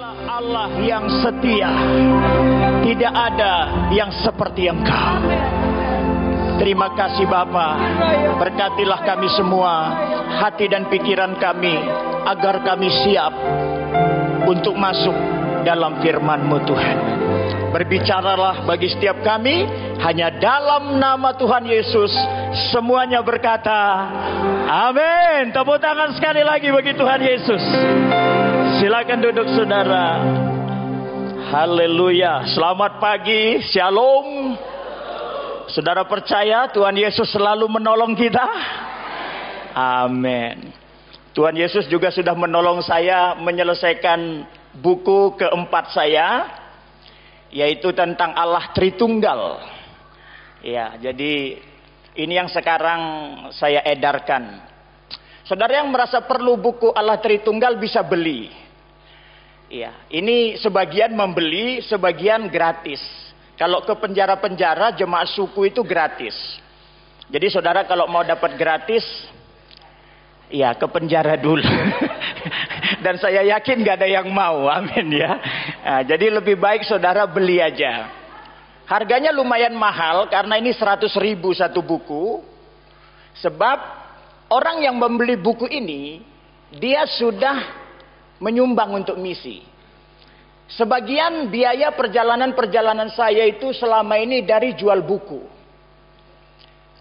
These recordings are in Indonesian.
Allah yang setia, tidak ada yang seperti Engkau. Terima kasih Bapa, berkatilah kami semua, hati dan pikiran kami, agar kami siap untuk masuk dalam firman-Mu Tuhan. Berbicaralah bagi setiap kami, hanya dalam nama Tuhan Yesus. Semuanya berkata, amin. Tepuk tangan sekali lagi bagi Tuhan Yesus. Silakan duduk saudara. Haleluya. Selamat pagi, shalom. Saudara percaya Tuhan Yesus selalu menolong kita? Amin. Tuhan Yesus juga sudah menolong saya menyelesaikan buku keempat saya, yaitu tentang Allah Tritunggal. Ya, jadi ini yang sekarang saya edarkan. Saudara yang merasa perlu buku Allah Tritunggal bisa beli. Ya, ini sebagian membeli, sebagian gratis. Kalau ke penjara-penjara jemaat suku itu gratis. Jadi saudara kalau mau dapat gratis, ya ke penjara dulu. Dan saya yakin gak ada yang mau, amin ya. Nah, jadi lebih baik saudara beli aja. Harganya lumayan mahal karena ini 100.000 satu buku. Sebab orang yang membeli buku ini, dia sudah menyumbang untuk misi. Sebagian biaya perjalanan-perjalanan saya itu selama ini dari jual buku.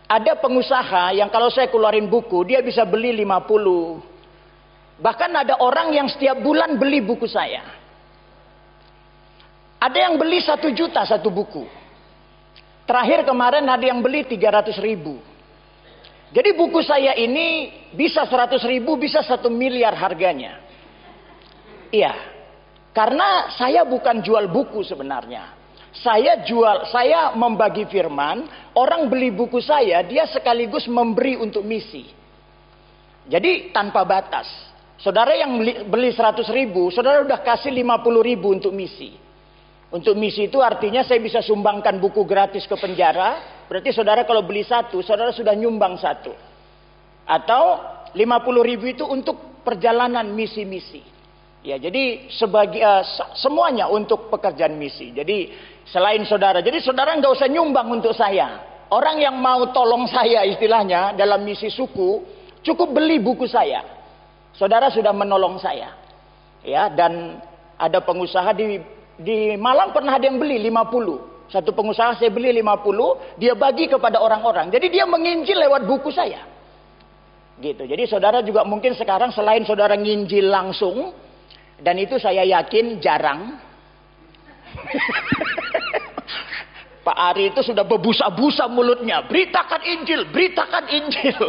Ada pengusaha yang kalau saya keluarin buku, dia bisa beli 50. Bahkan ada orang yang setiap bulan beli buku saya. Ada yang beli 1 juta satu buku. Terakhir kemarin ada yang beli 300.000. Jadi buku saya ini bisa 100.000, bisa 1 miliar harganya. Iya. Karena saya bukan jual buku sebenarnya. Saya membagi firman, orang beli buku saya, dia sekaligus memberi untuk misi. Jadi tanpa batas. Saudara yang beli 100.000, saudara udah kasih 50.000 untuk misi. Untuk misi itu artinya saya bisa sumbangkan buku gratis ke penjara. Berarti saudara kalau beli 1, saudara sudah nyumbang 1. Atau 50.000 itu untuk perjalanan misi-misi. Ya, jadi semuanya untuk pekerjaan misi. Jadi selain saudara, jadi saudara nggak usah nyumbang untuk saya. Orang yang mau tolong saya istilahnya dalam misi suku, cukup beli buku saya. Saudara sudah menolong saya. Ya, dan ada pengusaha di Malang pernah ada yang beli 50. Satu pengusaha saya beli 50, dia bagi kepada orang-orang. Jadi dia menginjil lewat buku saya. Gitu. Jadi saudara juga mungkin sekarang selain saudara nginjil langsung, dan itu saya yakin jarang. Pak Ari itu sudah berbusa-busa mulutnya. Beritakan Injil, beritakan Injil.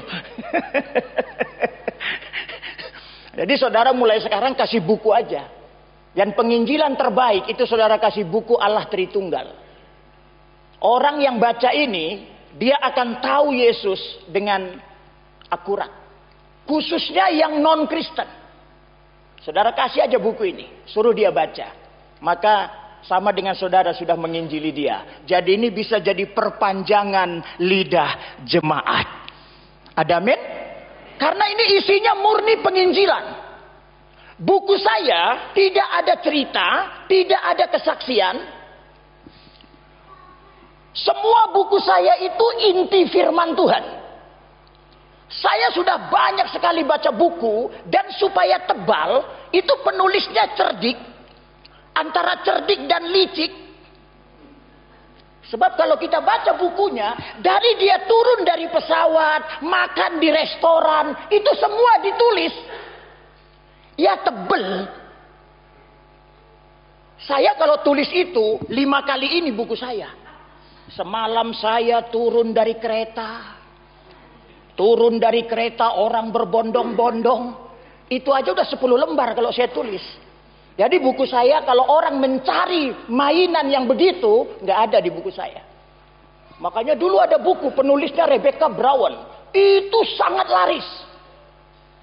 Jadi saudara mulai sekarang kasih buku aja. Dan penginjilan terbaik itu saudara kasih buku Allah Tritunggal. Orang yang baca ini, dia akan tahu Yesus dengan akurat. Khususnya yang non-Kristen. Saudara kasih aja buku ini, suruh dia baca. Maka sama dengan saudara sudah menginjili dia. Jadi ini bisa jadi perpanjangan lidah jemaat. Ada amin? Karena ini isinya murni penginjilan. Buku saya tidak ada cerita, tidak ada kesaksian. Semua buku saya itu inti firman Tuhan. Saya sudah banyak sekali baca buku, dan supaya tebal, itu penulisnya cerdik, antara cerdik dan licik. Sebab kalau kita baca bukunya, dari dia turun dari pesawat, makan di restoran, itu semua ditulis. Ya tebel. Saya kalau tulis itu, 5 kali ini buku saya. Semalam saya turun dari kereta. Turun dari kereta orang berbondong-bondong. Itu aja udah 10 lembar kalau saya tulis. Jadi buku saya kalau orang mencari mainan yang begitu, nggak ada di buku saya. Makanya dulu ada buku penulisnya Rebecca Brown. Itu sangat laris.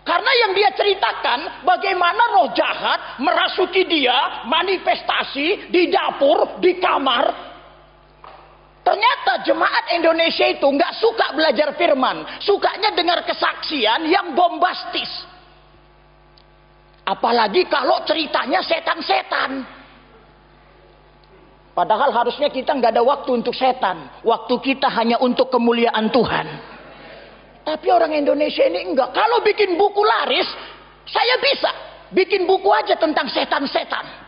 Karena yang dia ceritakan bagaimana roh jahat merasuki dia, manifestasi di dapur, di kamar. Ternyata jemaat Indonesia itu nggak suka belajar firman, sukanya dengar kesaksian yang bombastis. Apalagi kalau ceritanya setan-setan. Padahal harusnya kita nggak ada waktu untuk setan. Waktu kita hanya untuk kemuliaan Tuhan. Tapi orang Indonesia ini enggak. Kalau bikin buku laris, saya bisa. Bikin buku aja tentang setan-setan.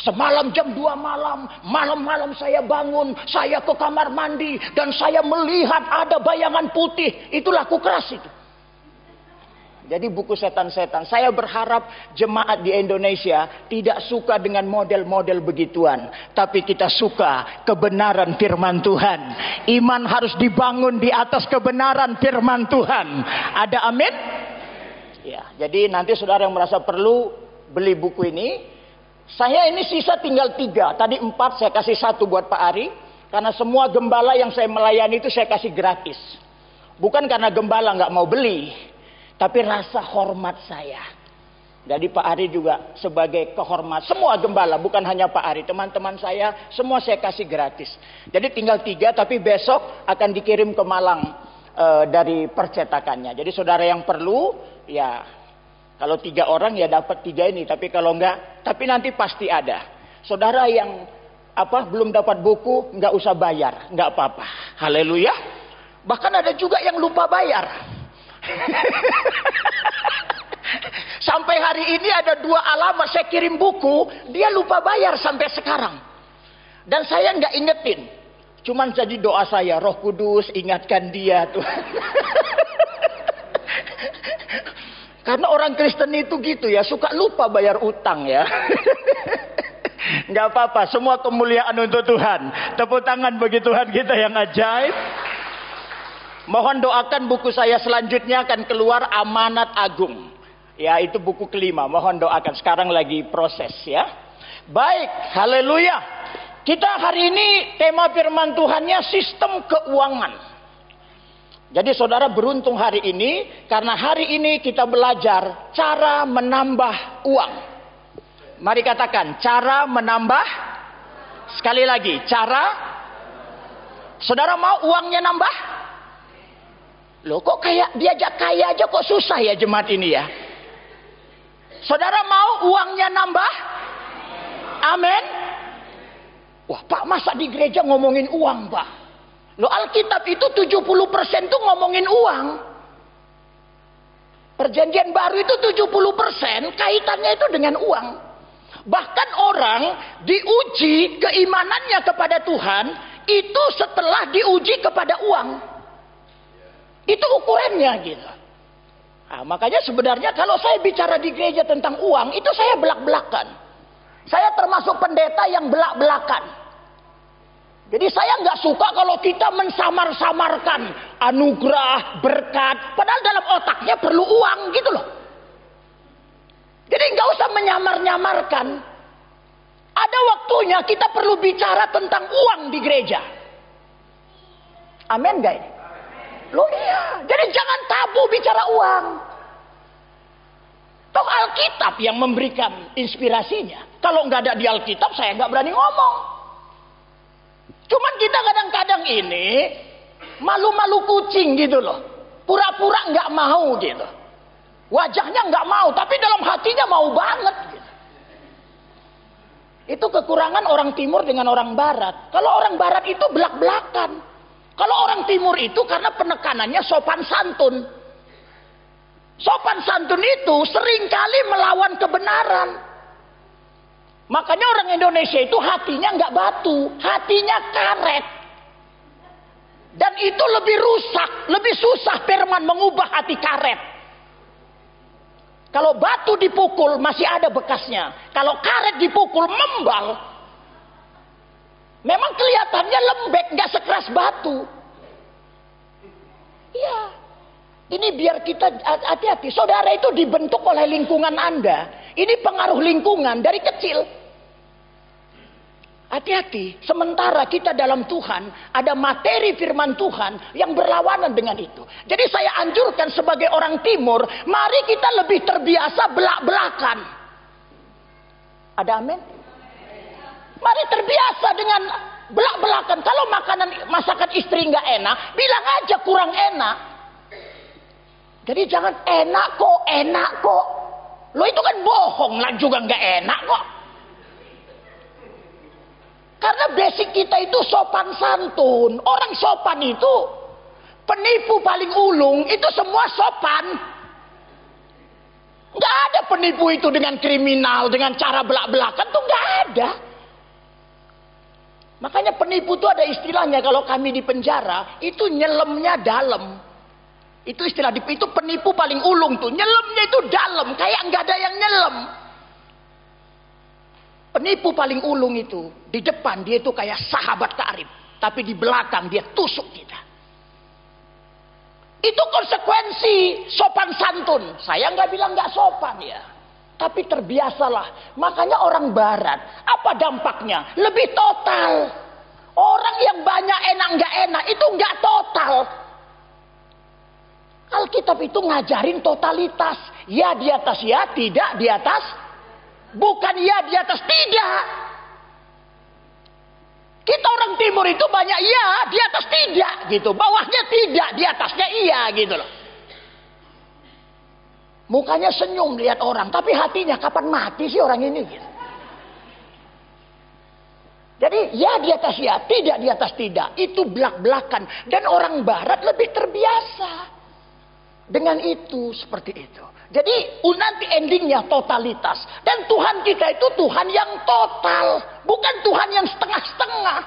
Semalam jam 2 malam, malam-malam saya bangun, saya ke kamar mandi, dan saya melihat ada bayangan putih. Itu laku keras itu. Jadi buku setan-setan. Saya berharap jemaat di Indonesia tidak suka dengan model-model begituan. Tapi kita suka kebenaran firman Tuhan. Iman harus dibangun di atas kebenaran firman Tuhan. Ada amin? Ya, jadi nanti saudara yang merasa perlu beli buku ini. Saya ini sisa tinggal 3. Tadi 4, saya kasih 1 buat Pak Ari. Karena semua gembala yang saya melayani itu saya kasih gratis. Bukan karena gembala nggak mau beli. Tapi rasa hormat saya. Jadi Pak Ari juga sebagai kehormat. Semua gembala, bukan hanya Pak Ari. Teman-teman saya, semua saya kasih gratis. Jadi tinggal 3, tapi besok akan dikirim ke Malang dari percetakannya. Jadi saudara yang perlu, ya kalau 3 orang ya dapat 3 ini. Tapi kalau enggak, tapi nanti pasti ada. Saudara yang belum dapat buku, nggak usah bayar. Nggak apa-apa. Haleluya. Bahkan ada juga yang lupa bayar. Sampai hari ini ada 2 alamat saya kirim buku, dia lupa bayar sampai sekarang. Dan saya nggak ingetin. Cuman jadi doa saya, Roh Kudus ingatkan dia tuh. Karena orang Kristen itu gitu ya, suka lupa bayar utang ya. Nggak apa-apa, semua kemuliaan untuk Tuhan. Tepuk tangan bagi Tuhan kita yang ajaib. Mohon doakan buku saya selanjutnya akan keluar, Amanat Agung. Ya, itu buku kelima. Mohon doakan. Sekarang lagi proses ya. Baik, haleluya. Kita hari ini tema firman Tuhannya sistem keuangan. Jadi saudara beruntung hari ini. Karena hari ini kita belajar cara menambah uang. Mari katakan, cara menambah. Sekali lagi, cara. Saudara mau uangnya nambah? Loh kok kayak diajak kaya aja kok susah ya jemaat ini ya. Saudara mau uangnya nambah? Amin. Wah Pak, masa di gereja ngomongin uang Pak? Loh Alkitab itu 70% tuh ngomongin uang. Perjanjian baru itu 70% kaitannya itu dengan uang. Bahkan orang diuji keimanannya kepada Tuhan itu setelah diuji kepada uang. Itu ukurannya gitu. Nah, makanya sebenarnya kalau saya bicara di gereja tentang uang, itu saya belak-belakan. Saya termasuk pendeta yang belak-belakan. Jadi saya nggak suka kalau kita mensamar-samarkan anugerah, berkat. Padahal dalam otaknya perlu uang gitu loh. Jadi nggak usah menyamar-nyamarkan. Ada waktunya kita perlu bicara tentang uang di gereja. Amin guys. Loh iya, jadi jangan tabu bicara uang. Toh Alkitab yang memberikan inspirasinya. Kalau nggak ada di Alkitab, saya nggak berani ngomong. Cuman kita kadang-kadang ini malu-malu kucing gitu loh. Pura-pura nggak mau gitu. Wajahnya nggak mau, tapi dalam hatinya mau banget. Gitu. Itu kekurangan orang Timur dengan orang Barat. Kalau orang Barat itu belak-belakan. Kalau orang Timur itu karena penekanannya sopan santun. Sopan santun itu seringkali melawan kebenaran. Makanya orang Indonesia itu hatinya nggak batu, hatinya karet. Dan itu lebih rusak, lebih susah firman mengubah hati karet. Kalau batu dipukul masih ada bekasnya. Kalau karet dipukul membal. Memang kelihatannya lembek, nggak sekeras batu. Iya. Ini biar kita hati-hati. Saudara itu dibentuk oleh lingkungan Anda. Ini pengaruh lingkungan dari kecil. Hati-hati. Sementara kita dalam Tuhan, ada materi firman Tuhan yang berlawanan dengan itu. Jadi saya anjurkan sebagai orang Timur, mari kita lebih terbiasa belak-belakan. Ada amin? Mari terbiasa dengan belak-belakan. Kalau masakan istri nggak enak, bilang aja kurang enak. Jadi jangan enak kok. Lo itu kan bohong lah juga nggak enak kok. Karena basic kita itu sopan santun. Orang sopan itu, penipu paling ulung itu semua sopan. Nggak ada penipu itu dengan kriminal, dengan cara belak-belakan tuh nggak ada. Makanya penipu tuh ada istilahnya, kalau kami di penjara itu nyelemnya dalam. Itu istilah itu penipu paling ulung tuh, nyelemnya itu dalam, kayak nggak ada yang nyelem. Penipu paling ulung itu di depan dia itu kayak sahabat karib, tapi di belakang dia tusuk kita. Itu konsekuensi sopan santun. Saya nggak bilang nggak sopan ya, tapi terbiasalah. Makanya orang Barat, apa dampaknya? Lebih total. Orang yang banyak enak nggak enak itu nggak total. Alkitab itu ngajarin totalitas. Ya di atas ya, tidak di atas. Bukan ya di atas, tidak. Kita orang timur itu banyak ya, di atas tidak gitu. Bawahnya tidak, di atasnya iya gitu loh. Mukanya senyum lihat orang, tapi hatinya kapan mati sih orang ini gitu. Jadi ya di atas ya, tidak di atas tidak. Itu belak-belakan. Dan orang Barat lebih terbiasa dengan itu, seperti itu. Jadi nanti endingnya totalitas. Dan Tuhan kita itu Tuhan yang total, bukan Tuhan yang setengah-setengah.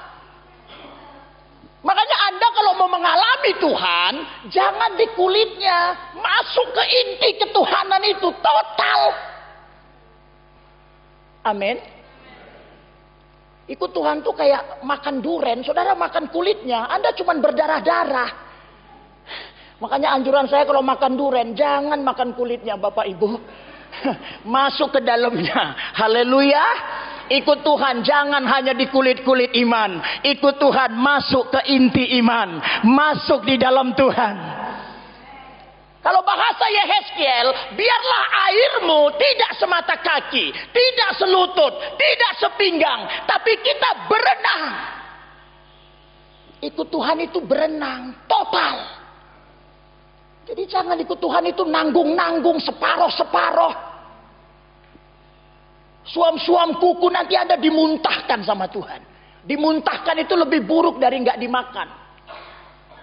Makanya Anda kalau mau mengalami Tuhan, jangan di kulitnya, masuk ke inti ketuhanan itu total. Amin. Ikut Tuhan tuh kayak makan duren, saudara makan kulitnya, Anda cuma berdarah-darah. Makanya anjuran saya kalau makan duren, jangan makan kulitnya Bapak Ibu. Masuk ke dalamnya. Haleluya. Ikut Tuhan jangan hanya di kulit-kulit iman. Ikut Tuhan masuk ke inti iman. Masuk di dalam Tuhan. Kalau bahasa Yehezkiel, biarlah airmu tidak semata kaki, tidak selutut, tidak sepinggang, tapi kita berenang. Ikut Tuhan itu berenang total. Jadi jangan ikut Tuhan itu nanggung-nanggung separoh-separoh. Suam-suam kuku nanti Anda dimuntahkan sama Tuhan. Dimuntahkan itu lebih buruk dari nggak dimakan.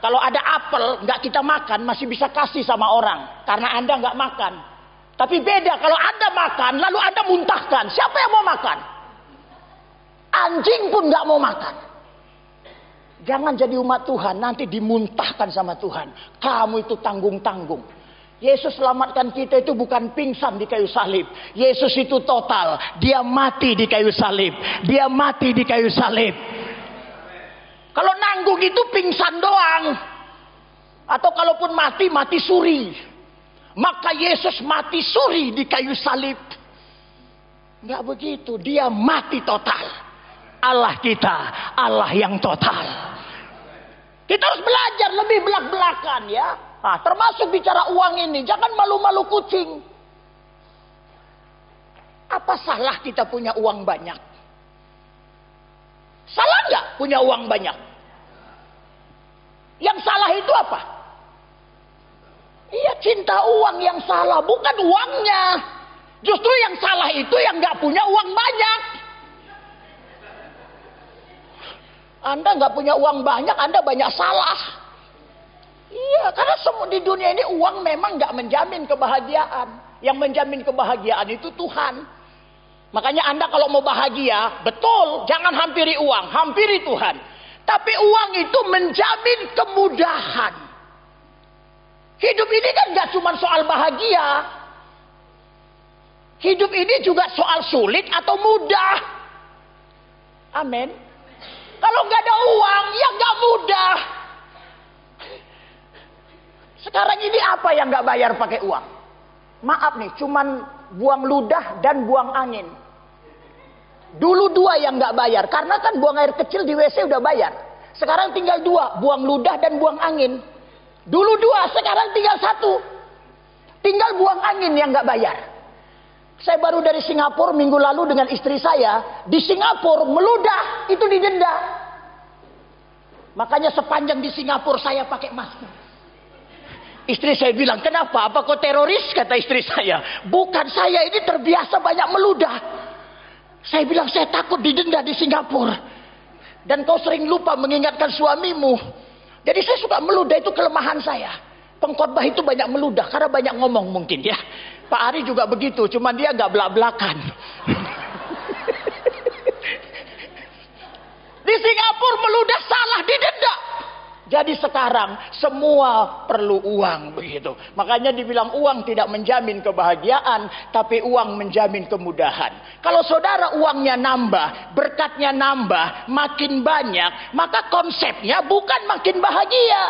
Kalau ada apel nggak kita makan masih bisa kasih sama orang karena Anda nggak makan. Tapi beda kalau Anda makan lalu Anda muntahkan. Siapa yang mau makan? Anjing pun nggak mau makan. Jangan jadi umat Tuhan nanti dimuntahkan sama Tuhan. Kamu itu tanggung-tanggung. Yesus selamatkan kita itu bukan pingsan di kayu salib. Yesus itu total. Dia mati di kayu salib. Dia mati di kayu salib. Kalau nanggung itu pingsan doang. Atau kalaupun mati, mati suri. Maka Yesus mati suri di kayu salib. Enggak begitu. Dia mati total. Allah kita, Allah yang total. Kita harus belajar lebih belak-belakan ya. Nah, termasuk bicara uang ini, jangan malu-malu kucing. Apa salah kita punya uang banyak? Salah nggak punya uang banyak? Yang salah itu apa? Iya, cinta uang yang salah, bukan uangnya. Justru yang salah itu yang nggak punya uang banyak. Anda nggak punya uang banyak, Anda banyak salah. Iya, karena semua di dunia ini uang memang nggak menjamin kebahagiaan. Yang menjamin kebahagiaan itu Tuhan. Makanya Anda kalau mau bahagia, betul, jangan hampiri uang, hampiri Tuhan. Tapi uang itu menjamin kemudahan. Hidup ini kan nggak cuma soal bahagia. Hidup ini juga soal sulit atau mudah. Amin. Kalau nggak ada uang, ya nggak mudah. Sekarang ini apa yang nggak bayar pakai uang? Maaf nih, cuman buang ludah dan buang angin. Dulu dua yang nggak bayar, karena kan buang air kecil di WC udah bayar. Sekarang tinggal dua, buang ludah dan buang angin. Dulu dua, sekarang tinggal satu. Tinggal buang angin yang nggak bayar. Saya baru dari Singapura minggu lalu dengan istri saya. Di Singapura meludah itu didenda. Makanya sepanjang di Singapura saya pakai masker. Istri saya bilang, kenapa? Apa kau teroris? Kata istri saya. Bukan, saya ini terbiasa banyak meludah. Saya bilang, saya takut didenda di Singapura. Dan kau sering lupa mengingatkan suamimu. Jadi saya suka meludah, itu kelemahan saya. Pengkhotbah itu banyak meludah, karena banyak ngomong mungkin ya. Pak Ari juga begitu, cuman dia nggak belak-belakan. Di Singapura meludah salah, didenda. Jadi sekarang semua perlu uang begitu. Makanya dibilang uang tidak menjamin kebahagiaan, tapi uang menjamin kemudahan. Kalau saudara uangnya nambah, berkatnya nambah, makin banyak, maka konsepnya bukan makin bahagia.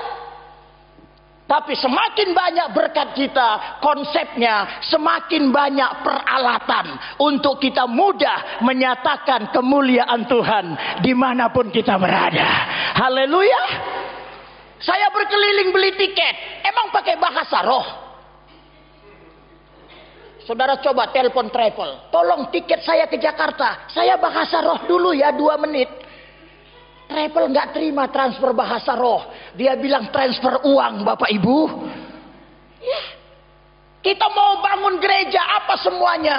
Tapi semakin banyak berkat kita, konsepnya semakin banyak peralatan untuk kita mudah menyatakan kemuliaan Tuhan dimanapun kita berada. Haleluya. Saya berkeliling beli tiket, emang pakai bahasa roh. Saudara coba telepon travel, tolong tiket saya ke Jakarta, saya bahasa roh dulu ya 2 menit. Travel nggak terima transfer bahasa roh, dia bilang transfer uang Bapak Ibu. Ya. Kita mau bangun gereja apa semuanya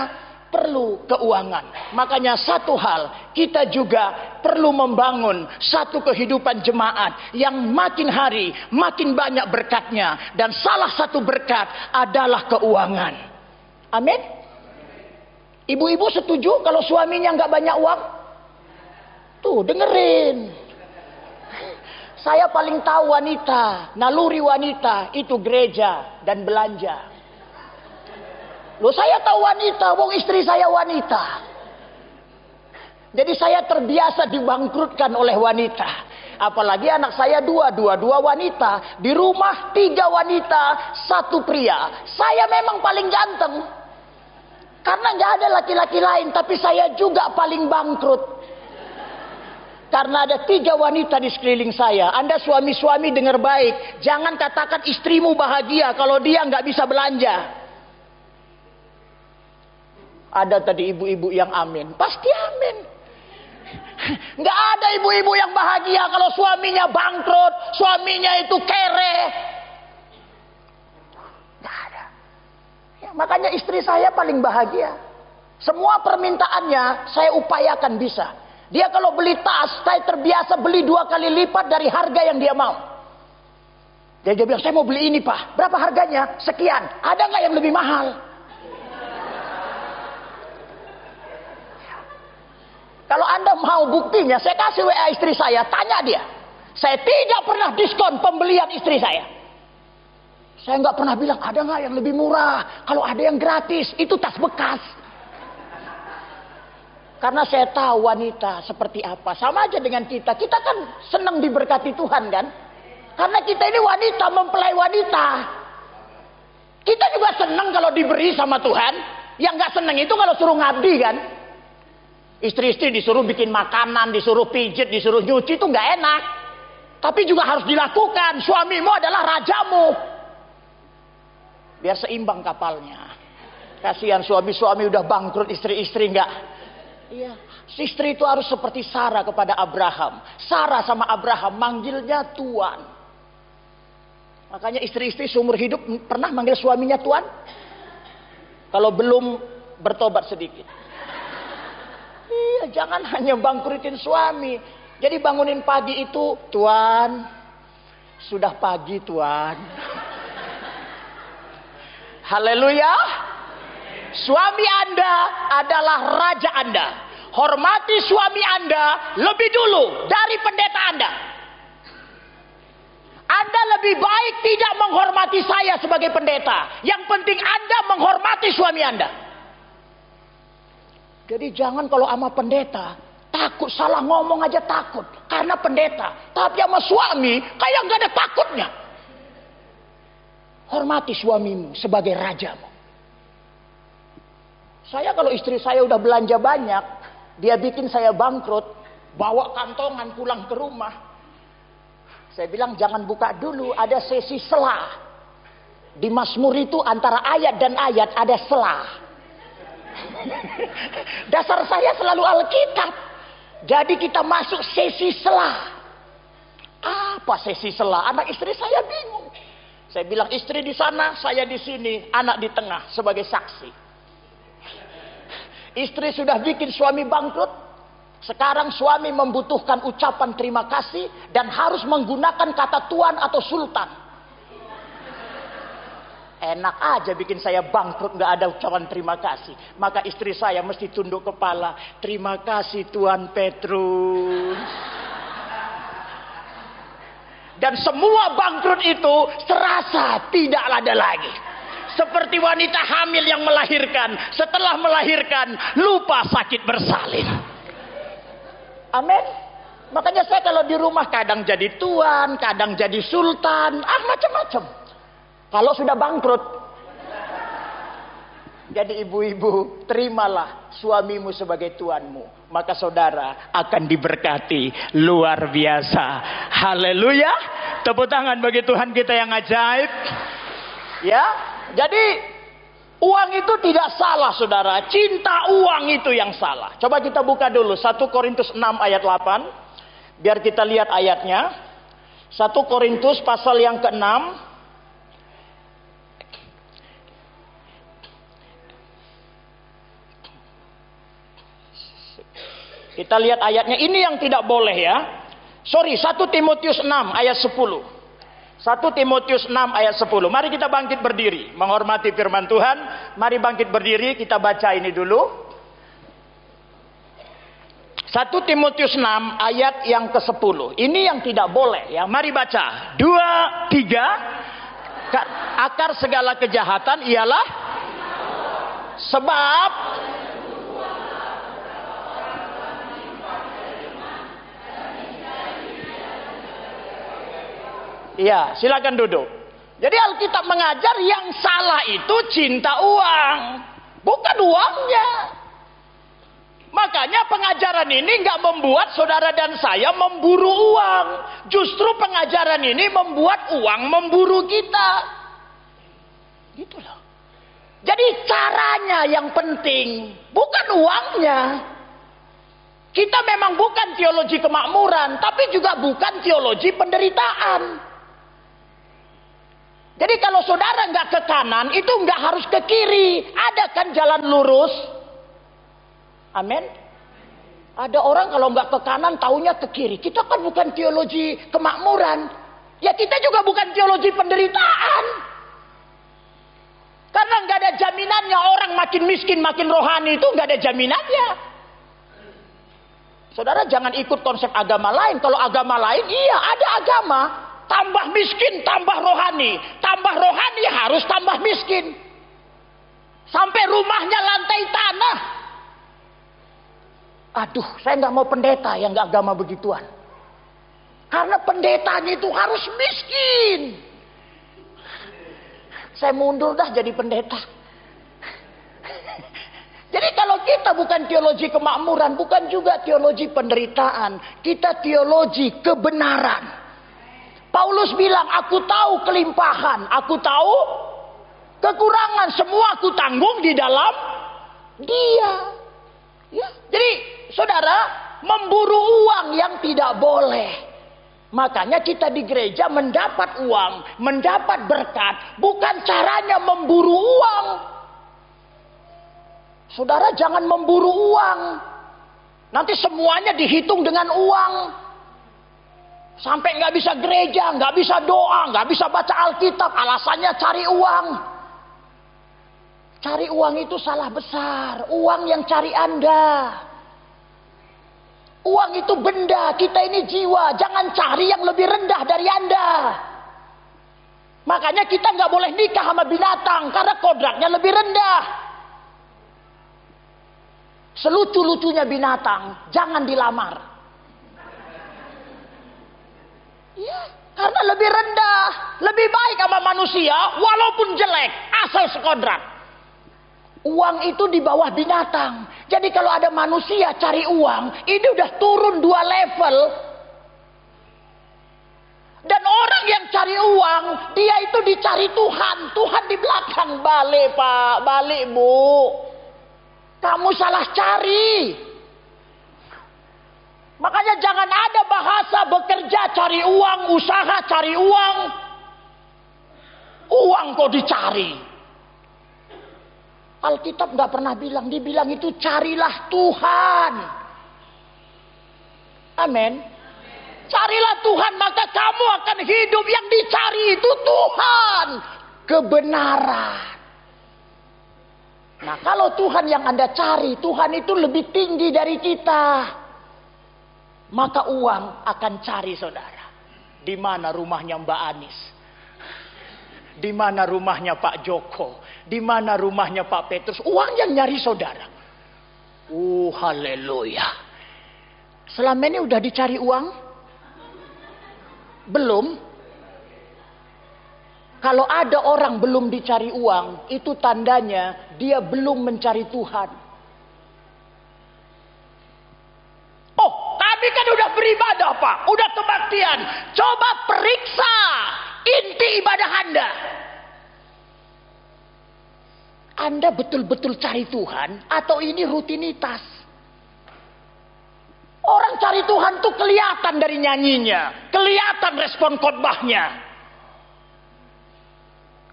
perlu keuangan. Makanya satu hal, kita juga perlu membangun satu kehidupan jemaat yang makin hari makin banyak berkatnya, dan salah satu berkat adalah keuangan. Amin. Ibu-ibu setuju kalau suaminya nggak banyak uang? Tuh dengerin. Saya paling tahu wanita, naluri wanita itu gereja dan belanja. Loh, saya tahu wanita, wong istri saya wanita. Jadi saya terbiasa dibangkrutkan oleh wanita. Apalagi anak saya dua wanita. Di rumah 3 wanita, 1 pria. Saya memang paling ganteng. Karena nggak ada laki-laki lain, tapi saya juga paling bangkrut. Karena ada 3 wanita di sekeliling saya. Anda suami-suami dengar baik. Jangan katakan istrimu bahagia kalau dia nggak bisa belanja. Ada tadi ibu-ibu yang amin. Pasti amin. Nggak ada ibu-ibu yang bahagia kalau suaminya bangkrut, suaminya itu kere. Nggak ada. Ya, makanya istri saya paling bahagia. Semua permintaannya saya upayakan bisa. Dia kalau beli tas, saya terbiasa beli 2 kali lipat dari harga yang dia mau. Dia bilang, saya mau beli ini Pak. Berapa harganya? Sekian. Ada nggak yang lebih mahal? Kalau Anda mau buktinya, saya kasih WA istri saya, tanya dia. Saya tidak pernah diskon pembelian istri saya. Saya nggak pernah bilang, ada nggak yang lebih murah? Kalau ada yang gratis, itu tas bekas. Karena saya tahu wanita seperti apa. Sama aja dengan kita. Kita kan senang diberkati Tuhan kan? Karena kita ini wanita, mempelai wanita. Kita juga senang kalau diberi sama Tuhan. Yang nggak senang itu kalau suruh ngabdi kan? Istri-istri disuruh bikin makanan, disuruh pijit, disuruh nyuci, itu nggak enak. Tapi juga harus dilakukan. Suamimu adalah rajamu. Biar seimbang kapalnya. Kasihan suami-suami udah bangkrut, istri-istri nggak. Iya. Istri itu harus seperti Sarah kepada Abraham. Sarah sama Abraham manggilnya Tuan. Makanya istri-istri seumur hidup pernah manggil suaminya Tuan? Kalau belum, bertobat sedikit. Iya, jangan hanya bangkrutin suami. Jadi bangunin pagi itu, Tuan, sudah pagi Tuan. Haleluya. Suami Anda adalah raja Anda. Hormati suami Anda lebih dulu dari pendeta Anda. Anda lebih baik tidak menghormati saya sebagai pendeta. Yang penting Anda menghormati suami Anda. Jadi jangan kalau sama pendeta takut salah ngomong aja takut karena pendeta. Tapi sama suami kayak gak ada takutnya. Hormati suamimu sebagai rajamu. Saya kalau istri saya udah belanja banyak, dia bikin saya bangkrut, bawa kantongan pulang ke rumah. Saya bilang jangan buka dulu, ada sesi selah. Di Mazmur itu antara ayat dan ayat ada selah. Dasar saya selalu Alkitab. Jadi kita masuk sesi selah. Apa sesi selah? Anak istri saya bingung. Saya bilang istri di sana, saya di sini, anak di tengah sebagai saksi. Istri sudah bikin suami bangkrut. Sekarang suami membutuhkan ucapan terima kasih dan harus menggunakan kata tuan atau sultan. Enak aja bikin saya bangkrut, nggak ada ucapan terima kasih. Maka istri saya mesti tunduk kepala. Terima kasih Tuan Petrus. Dan semua bangkrut itu serasa tidak ada lagi. Seperti wanita hamil yang melahirkan. Setelah melahirkan lupa sakit bersalin. Amin. Makanya saya kalau di rumah kadang jadi tuan, kadang jadi sultan, macam-macam. Kalau sudah bangkrut. Jadi ibu-ibu, terimalah suamimu sebagai tuanmu. Maka saudara akan diberkati luar biasa. Haleluya. Tepuk tangan bagi Tuhan kita yang ajaib. Ya, jadi uang itu tidak salah saudara. Cinta uang itu yang salah. Coba kita buka dulu 1 Korintus 6 ayat 8. Biar kita lihat ayatnya. 1 Korintus pasal yang ke-6. Kita lihat ayatnya. Ini yang tidak boleh ya. Sorry, 1 Timotius 6 ayat 10. 1 Timotius 6 ayat 10. Mari kita bangkit berdiri. Menghormati firman Tuhan. Mari bangkit berdiri. Kita baca ini dulu. 1 Timotius 6 ayat yang ke-10. Ini yang tidak boleh ya. Mari baca. 2, 3. Akar segala kejahatan ialah sebab iya, silakan duduk. Jadi Alkitab mengajar yang salah itu cinta uang, bukan uangnya. Makanya pengajaran ini nggak membuat saudara dan saya memburu uang. Justru pengajaran ini membuat uang memburu kita. Gitu loh. Jadi caranya yang penting, bukan uangnya. Kita memang bukan teologi kemakmuran, tapi juga bukan teologi penderitaan. Jadi kalau saudara nggak ke kanan, itu nggak harus ke kiri. Ada kan jalan lurus. Amin. Ada orang kalau nggak ke kanan, taunya ke kiri. Kita kan bukan teologi kemakmuran. Ya kita juga bukan teologi penderitaan. Karena nggak ada jaminannya orang makin miskin, makin rohani itu nggak ada jaminannya. Saudara jangan ikut konsep agama lain. Kalau agama lain, iya ada agama. Tambah miskin, tambah rohani. Tambah rohani harus tambah miskin. Sampai rumahnya lantai tanah. Aduh, saya nggak mau pendeta yang nggak agama begituan. Karena pendetanya itu harus miskin. Saya mundur dah jadi pendeta. Jadi kalau kita bukan teologi kemakmuran, bukan juga teologi penderitaan. Kita teologi kebenaran. Paulus bilang, aku tahu kelimpahan, aku tahu kekurangan, semua aku tanggung di dalam Dia. Ya. Jadi, saudara, memburu uang yang tidak boleh. Makanya kita di gereja mendapat uang, mendapat berkat, bukan caranya memburu uang. Saudara jangan memburu uang. Nanti semuanya dihitung dengan uang. Sampai nggak bisa gereja, nggak bisa doa, nggak bisa baca Alkitab, alasannya cari uang. Cari uang itu salah besar. Uang yang cari Anda. Uang itu benda, kita ini jiwa. Jangan cari yang lebih rendah dari Anda. Makanya kita nggak boleh nikah sama binatang karena kodratnya lebih rendah. Selucu-lucunya binatang, jangan dilamar. Ya, karena lebih rendah, lebih baik sama manusia, walaupun jelek, asal sekodrat. Uang itu di bawah binatang. Jadi kalau ada manusia cari uang, ini udah turun 2 level. Dan orang yang cari uang, dia itu dicari Tuhan. Tuhan di belakang, balik Pak, balik Bu. Kamu salah cari. Makanya jangan ada bahasa bekerja cari uang, usaha cari uang. Uang kok dicari. Alkitab nggak pernah bilang, dibilang itu carilah Tuhan. Amin. Carilah Tuhan, maka kamu akan hidup. Yang dicari itu Tuhan, kebenaran. Nah, kalau Tuhan yang Anda cari, Tuhan itu lebih tinggi dari kita, maka uang akan cari saudara. Di mana rumahnya Mbak Anis? Di mana rumahnya Pak Joko? Di mana rumahnya Pak Petrus? Uang yang nyari saudara. Haleluya. Selama ini udah dicari uang? Belum. Kalau ada orang belum dicari uang, itu tandanya dia belum mencari Tuhan. Oh, kami kan udah beribadah Pak, udah kebaktian. Coba periksa inti ibadah Anda. Anda betul-betul cari Tuhan atau ini rutinitas? Orang cari Tuhan tuh kelihatan dari nyanyinya, kelihatan respon khotbahnya.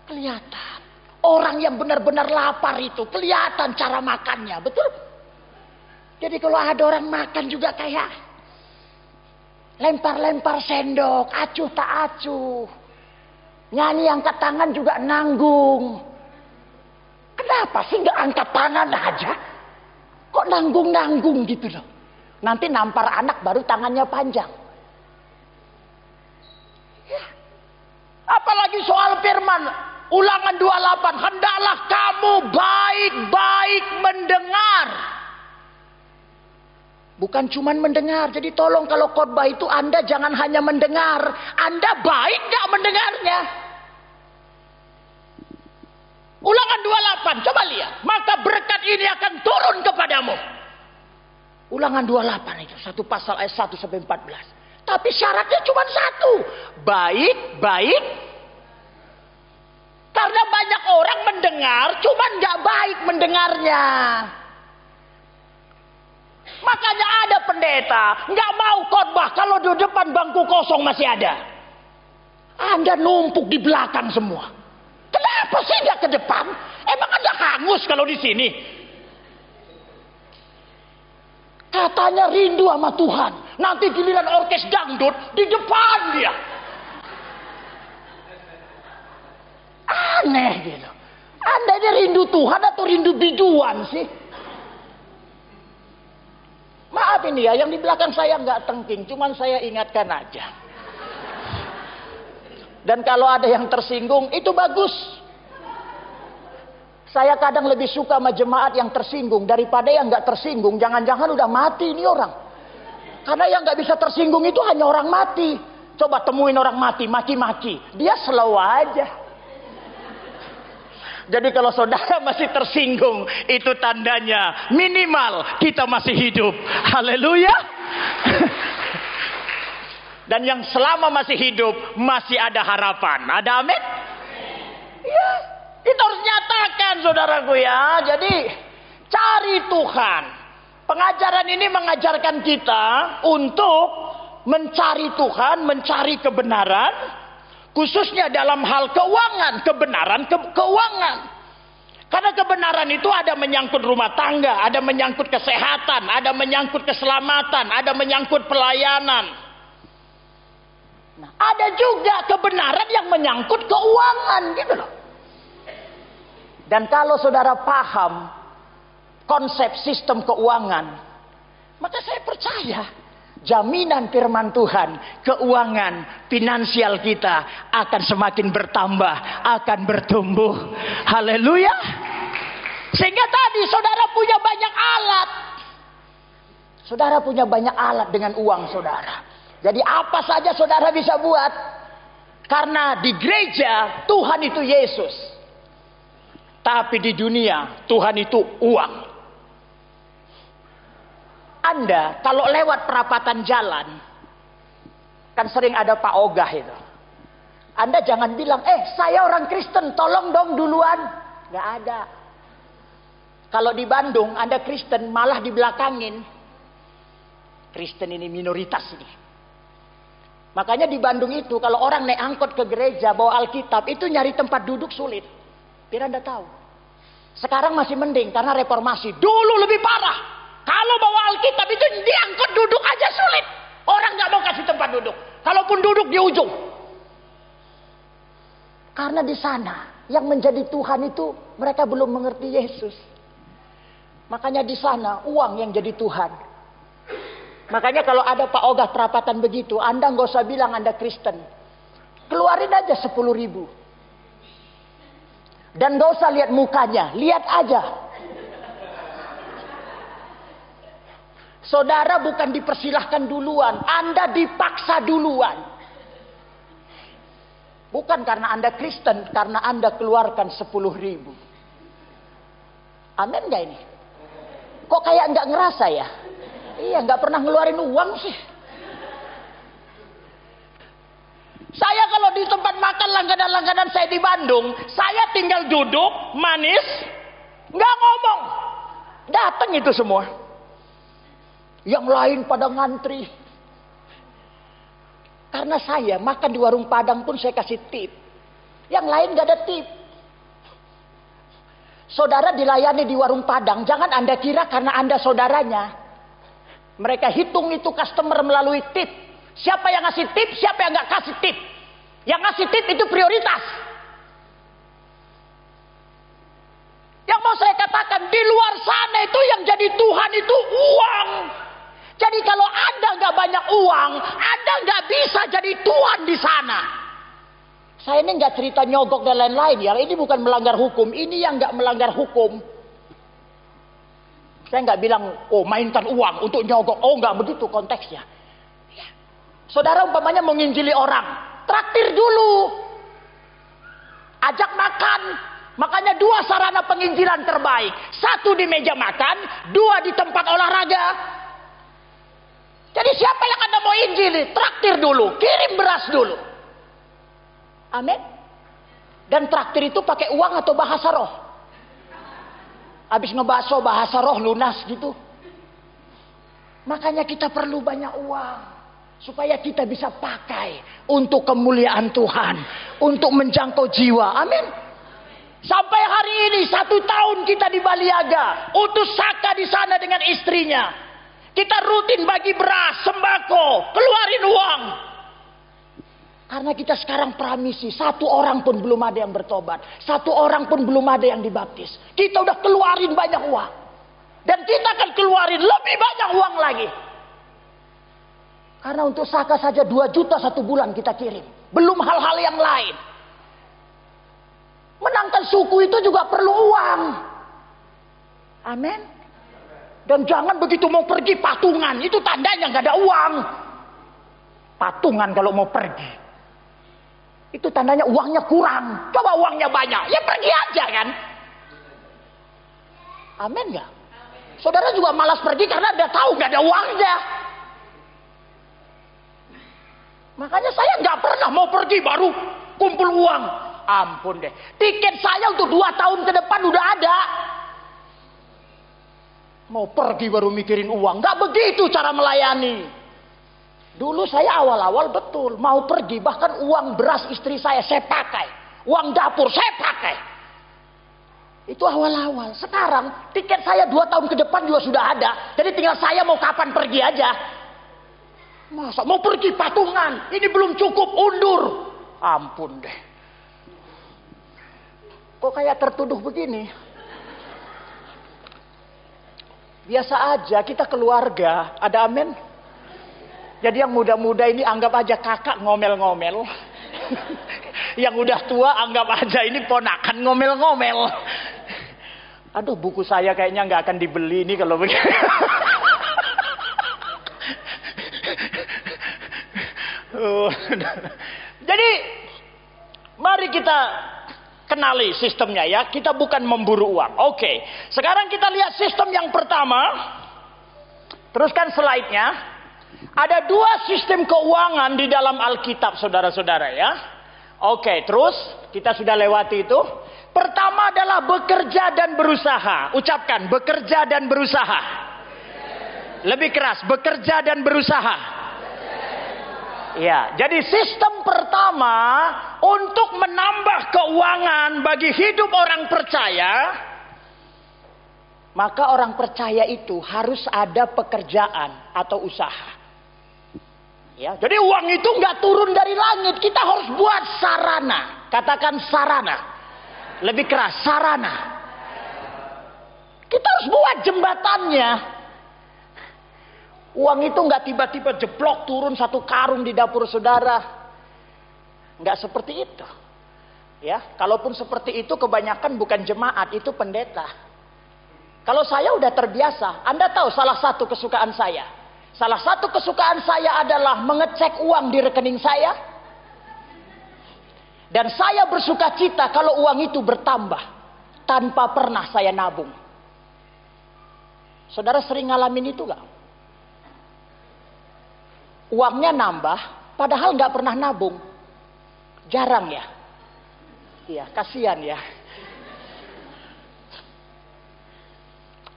Kelihatan. Orang yang benar-benar lapar itu kelihatan cara makannya, betul? Jadi kalau ada orang makan juga kayak lempar-lempar sendok, acuh tak acuh. Nyanyi angkat tangan juga nanggung. Kenapa sih nggak angkat tangan aja? Kok nanggung-nanggung gitu loh? Nanti nampar anak baru tangannya panjang. Ya. Apalagi soal firman Ulangan 28, hendaklah kamu baik-baik mendengar. Bukan cuma mendengar. Jadi tolong kalau khotbah itu Anda jangan hanya mendengar. Anda baik gak mendengarnya? Ulangan 28, coba lihat. Maka berkat ini akan turun kepadamu. Ulangan 28 itu, satu pasal ayat 1 sampai 14. Tapi syaratnya cuma satu. Baik-baik. Karena banyak orang mendengar, cuman gak baik mendengarnya. Makanya ada pendeta gak mau khotbah kalau di depan bangku kosong masih ada. Anda numpuk di belakang semua. Kenapa sih gak ke depan? Emang Anda hangus kalau di sini? Katanya rindu sama Tuhan. Nanti giliran orkes dangdut di depan dia. Aneh gitu. Anda ini rindu Tuhan atau rindu biduan sih? Maaf ini ya, yang di belakang saya nggak tengking, cuman saya ingatkan aja. Dan kalau ada yang tersinggung, itu bagus. Saya kadang lebih suka sama jemaat yang tersinggung daripada yang nggak tersinggung. Jangan-jangan udah mati ini orang. Karena yang nggak bisa tersinggung itu hanya orang mati. Coba temuin orang mati, maki-maki. Dia slow aja. Jadi kalau saudara masih tersinggung, itu tandanya minimal kita masih hidup. Haleluya. Dan yang selama masih hidup, masih ada harapan. Ada amin? Ya, itu harus nyatakan saudaraku ya. Jadi cari Tuhan. Pengajaran ini mengajarkan kita untuk mencari Tuhan, mencari kebenaran. Khususnya dalam hal keuangan, kebenaran keuangan. Karena kebenaran itu ada menyangkut rumah tangga, ada menyangkut kesehatan, ada menyangkut keselamatan, ada menyangkut pelayanan. Nah, ada juga kebenaran yang menyangkut keuangan gitu loh. Dan kalau saudara paham konsep sistem keuangan, maka saya percaya jaminan firman Tuhan, keuangan finansial kita akan semakin bertambah, akan bertumbuh. Haleluya. Sehingga tadi saudara punya banyak alat. Saudara punya banyak alat dengan uang saudara. Jadi apa saja saudara bisa buat. Karena di gereja Tuhan itu Yesus. Tapi di dunia Tuhan itu uang. Anda kalau lewat perapatan jalan, kan sering ada Pak Ogah itu. Anda jangan bilang, saya orang Kristen, tolong dong duluan. Gak ada. Kalau di Bandung, Anda Kristen malah dibelakangin. Kristen ini minoritas ini. Makanya di Bandung itu kalau orang naik angkot ke gereja bawa Alkitab itu nyari tempat duduk sulit. Biar Anda tahu. Sekarang masih mending karena reformasi. Dulu lebih parah. Kalau bawa Alkitab itu di angkot duduk aja sulit. Orang nggak mau kasih tempat duduk. Kalaupun duduk di ujung. Karena di sana yang menjadi Tuhan itu mereka belum mengerti Yesus. Makanya di sana uang yang jadi Tuhan. Makanya kalau ada Pak Ogah perapatan begitu, Anda nggak usah bilang Anda Kristen. Keluarin aja 10.000. Dan nggak usah lihat mukanya, lihat aja. Saudara bukan dipersilahkan duluan, Anda dipaksa duluan. Bukan karena Anda Kristen, karena Anda keluarkan 10.000. Amin nggak ini? Kok kayak nggak ngerasa ya? Iya, nggak pernah ngeluarin uang sih. Saya kalau di tempat makan langganan-langganan saya di Bandung, saya tinggal duduk, manis, nggak ngomong. Datang itu semua. Yang lain pada ngantri. Karena saya makan di warung Padang pun saya kasih tip. Yang lain nggak ada tip. Saudara dilayani di warung Padang, jangan Anda kira karena Anda saudaranya. Mereka hitung itu customer melalui tip. Siapa yang ngasih tip, siapa yang nggak kasih tip. Yang ngasih tip itu prioritas. Yang mau saya katakan, di luar sana itu yang jadi Tuhan itu uang. Jadi kalau Anda nggak banyak uang, Anda nggak bisa jadi Tuhan di sana. Saya ini nggak cerita nyogok dan lain-lain ya. Ini bukan melanggar hukum. Ini yang nggak melanggar hukum. Saya nggak bilang, oh mainkan uang untuk nyogok. Oh nggak begitu konteksnya. Ya. Saudara umpamanya mau nginjili orang. Traktir dulu. Ajak makan. Makanya 2 sarana penginjilan terbaik. 1 di meja makan. 2 di tempat olahraga. Jadi siapa yang Anda mau injili? Traktir dulu. Kirim beras dulu. Amin. Dan traktir itu pakai uang atau bahasa roh? Habis ngebaso bahasa roh lunas gitu. Makanya kita perlu banyak uang. Supaya kita bisa pakai untuk kemuliaan Tuhan. Untuk menjangkau jiwa. Amin. Sampai hari ini 1 tahun kita di Baliaga. Utus Saka di sana dengan istrinya. Kita rutin bagi beras, sembako. Keluarin uang. Karena kita sekarang pramisi, 1 orang pun belum ada yang bertobat. 1 orang pun belum ada yang dibaptis. Kita udah keluarin banyak uang. Dan kita akan keluarin lebih banyak uang lagi. Karena untuk Saka saja 2 juta 1 bulan kita kirim. Belum hal-hal yang lain. Menangkan suku itu juga perlu uang. Amin. Dan jangan begitu mau pergi patungan. Itu tandanya gak ada uang. Patungan kalau mau pergi. Itu tandanya uangnya kurang. Coba uangnya banyak. Ya pergi aja kan. Amin gak? Saudara juga malas pergi karena dia tahu gak ada uangnya. Makanya saya gak pernah mau pergi baru kumpul uang. Ampun deh. Tiket saya untuk 2 tahun ke depan udah ada. Mau pergi baru mikirin uang. Gak begitu cara melayani. Dulu saya awal-awal betul mau pergi, bahkan uang beras istri saya pakai, uang dapur saya pakai. Itu awal-awal. Sekarang tiket saya 2 tahun ke depan juga sudah ada, jadi tinggal saya mau kapan pergi aja. Masa mau pergi patungan, ini belum cukup, undur. Ampun deh. Kok kayak tertuduh begini? Biasa aja, kita keluarga, ada amin? Jadi yang muda-muda ini anggap aja kakak ngomel-ngomel. Yang udah tua anggap aja ini ponakan ngomel-ngomel. Aduh, buku saya kayaknya nggak akan dibeli nih kalau begini. Jadi mari kita kenali sistemnya ya. Kita bukan memburu uang. Oke. Sekarang kita lihat sistem yang pertama. Teruskan slide-nya. Ada 2 sistem keuangan di dalam Alkitab, saudara-saudara ya. Oke, terus kita sudah lewati itu. Pertama adalah bekerja dan berusaha. Ucapkan, bekerja dan berusaha. Lebih keras, bekerja dan berusaha. Ya, jadi sistem pertama untuk menambah keuangan bagi hidup orang percaya, maka orang percaya itu harus ada pekerjaan atau usaha. Ya, jadi uang itu nggak turun dari langit, kita harus buat sarana. Katakan sarana. Lebih keras, sarana. Kita harus buat jembatannya. Uang itu nggak tiba-tiba jeblok turun satu karung di dapur saudara. Nggak seperti itu. Ya, kalaupun seperti itu kebanyakan bukan jemaat, itu pendeta. Kalau saya udah terbiasa, Anda tahu salah satu kesukaan saya. Salah satu kesukaan saya adalah mengecek uang di rekening saya. Dan saya bersuka cita kalau uang itu bertambah tanpa pernah saya nabung. Saudara sering ngalamin itu gak? Uangnya nambah, padahal nggak pernah nabung. Jarang ya? Iya, kasihan ya.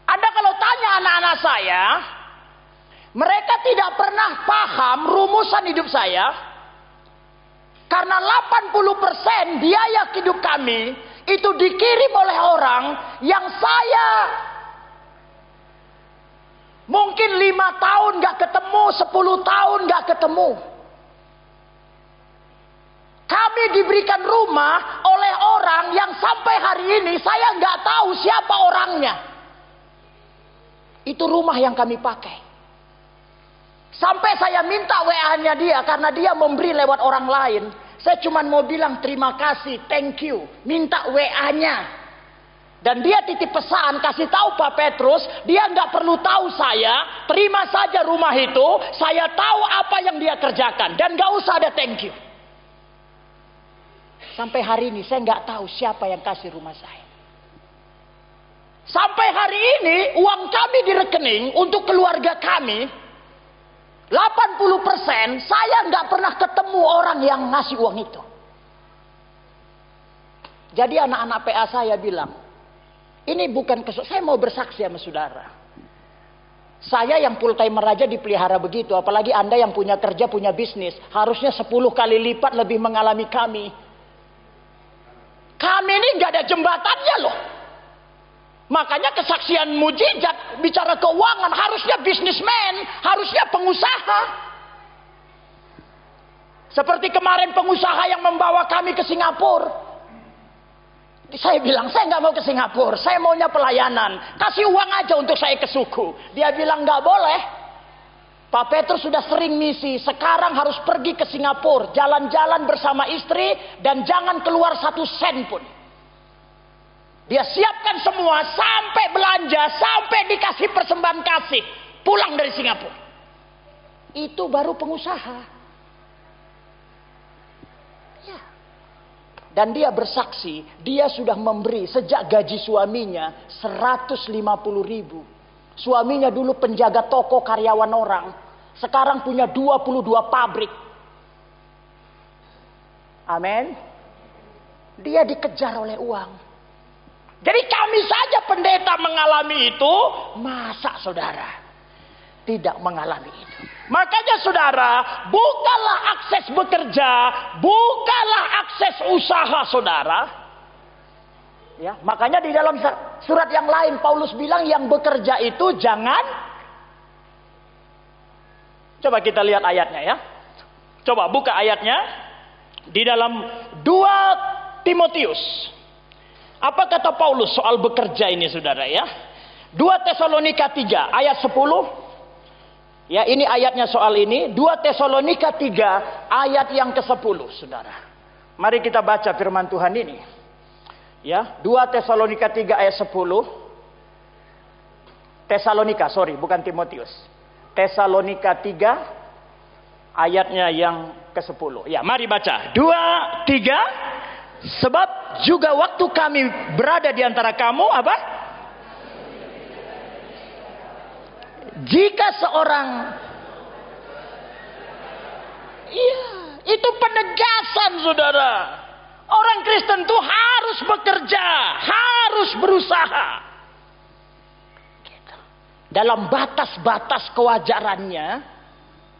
Anda kalau tanya anak-anak saya, mereka tidak pernah paham rumusan hidup saya. Karena 80% biaya hidup kami itu dikirim oleh orang yang saya mungkin 5 tahun gak ketemu, 10 tahun gak ketemu. Kami diberikan rumah oleh orang yang sampai hari ini saya gak tahu siapa orangnya. Itu rumah yang kami pakai. Sampai saya minta WA-nya dia karena dia memberi lewat orang lain. Saya cuma mau bilang terima kasih, thank you. Minta WA-nya. Dan dia titip pesan, kasih tahu Pak Petrus, dia nggak perlu tahu saya, terima saja rumah itu, saya tahu apa yang dia kerjakan, dan nggak usah ada thank you. Sampai hari ini saya nggak tahu siapa yang kasih rumah saya. Sampai hari ini uang kami di rekening untuk keluarga kami, 80% saya nggak pernah ketemu orang yang ngasih uang itu. Jadi anak-anak PA saya bilang, ini bukan saya mau bersaksi sama saudara. Saya yang full timer aja dipelihara begitu. Apalagi Anda yang punya kerja, punya bisnis. Harusnya 10 kali lipat lebih mengalami kami. Kami ini nggak ada jembatannya loh. Makanya kesaksian mujizat bicara keuangan. Harusnya bisnismen. Harusnya pengusaha. Seperti kemarin pengusaha yang membawa kami ke Singapura. Saya bilang, saya nggak mau ke Singapura, saya maunya pelayanan. Kasih uang aja untuk saya ke suku. Dia bilang nggak boleh. Pak Petrus sudah sering misi, sekarang harus pergi ke Singapura, jalan-jalan bersama istri dan jangan keluar 1 sen pun. Dia siapkan semua sampai belanja, sampai dikasih persembahan kasih, pulang dari Singapura. Itu baru pengusaha. Dan dia bersaksi, dia sudah memberi sejak gaji suaminya 150.000. Suaminya dulu penjaga toko karyawan orang. Sekarang punya 22 pabrik. Amin. Dia dikejar oleh uang. Jadi kami saja pendeta mengalami itu. Masa saudara tidak mengalami itu? Makanya saudara, bukalah akses bekerja, bukalah akses usaha saudara. Ya, makanya di dalam surat yang lain Paulus bilang yang bekerja itu jangan. Coba kita lihat ayatnya ya. Coba buka ayatnya di dalam 2 Timotius. Apa kata Paulus soal bekerja ini saudara ya? 2 Tesalonika 3 ayat 10. Ya, ini ayatnya soal ini. 2 Tesalonika 3 ayat yang ke-10, saudara. Mari kita baca firman Tuhan ini. Ya, 2 Tesalonika 3 ayat 10. Tesalonika, sorry, bukan Timotius. Tesalonika 3 ayatnya yang ke-10. Ya, mari baca. 2, 3. Sebab juga waktu kami berada di antara kamu, apa? Jika seorang, iya, itu penegasan saudara. Orang Kristen itu harus bekerja, harus berusaha. Gitu. Dalam batas-batas kewajarannya,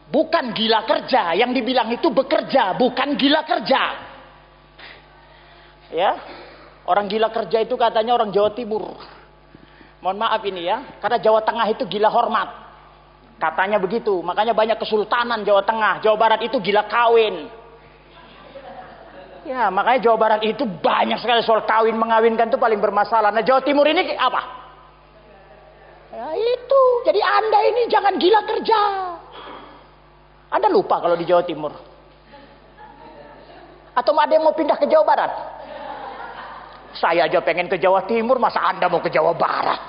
Bukan gila kerja, yang dibilang itu bekerja, bukan gila kerja. Ya, orang gila kerja itu katanya orang Jawa Timur. Mohon maaf ini ya, karena Jawa Tengah itu gila hormat. Katanya begitu, makanya banyak kesultanan Jawa Tengah. Jawa Barat itu gila kawin. Ya, makanya Jawa Barat itu banyak sekali soal kawin mengawinkan itu paling bermasalah. Nah, Jawa Timur ini apa? Ya itu, jadi Anda ini jangan gila kerja. Anda lupa kalau di Jawa Timur? Atau ada yang mau pindah ke Jawa Barat? Saya aja pengen ke Jawa Timur, masa Anda mau ke Jawa Barat?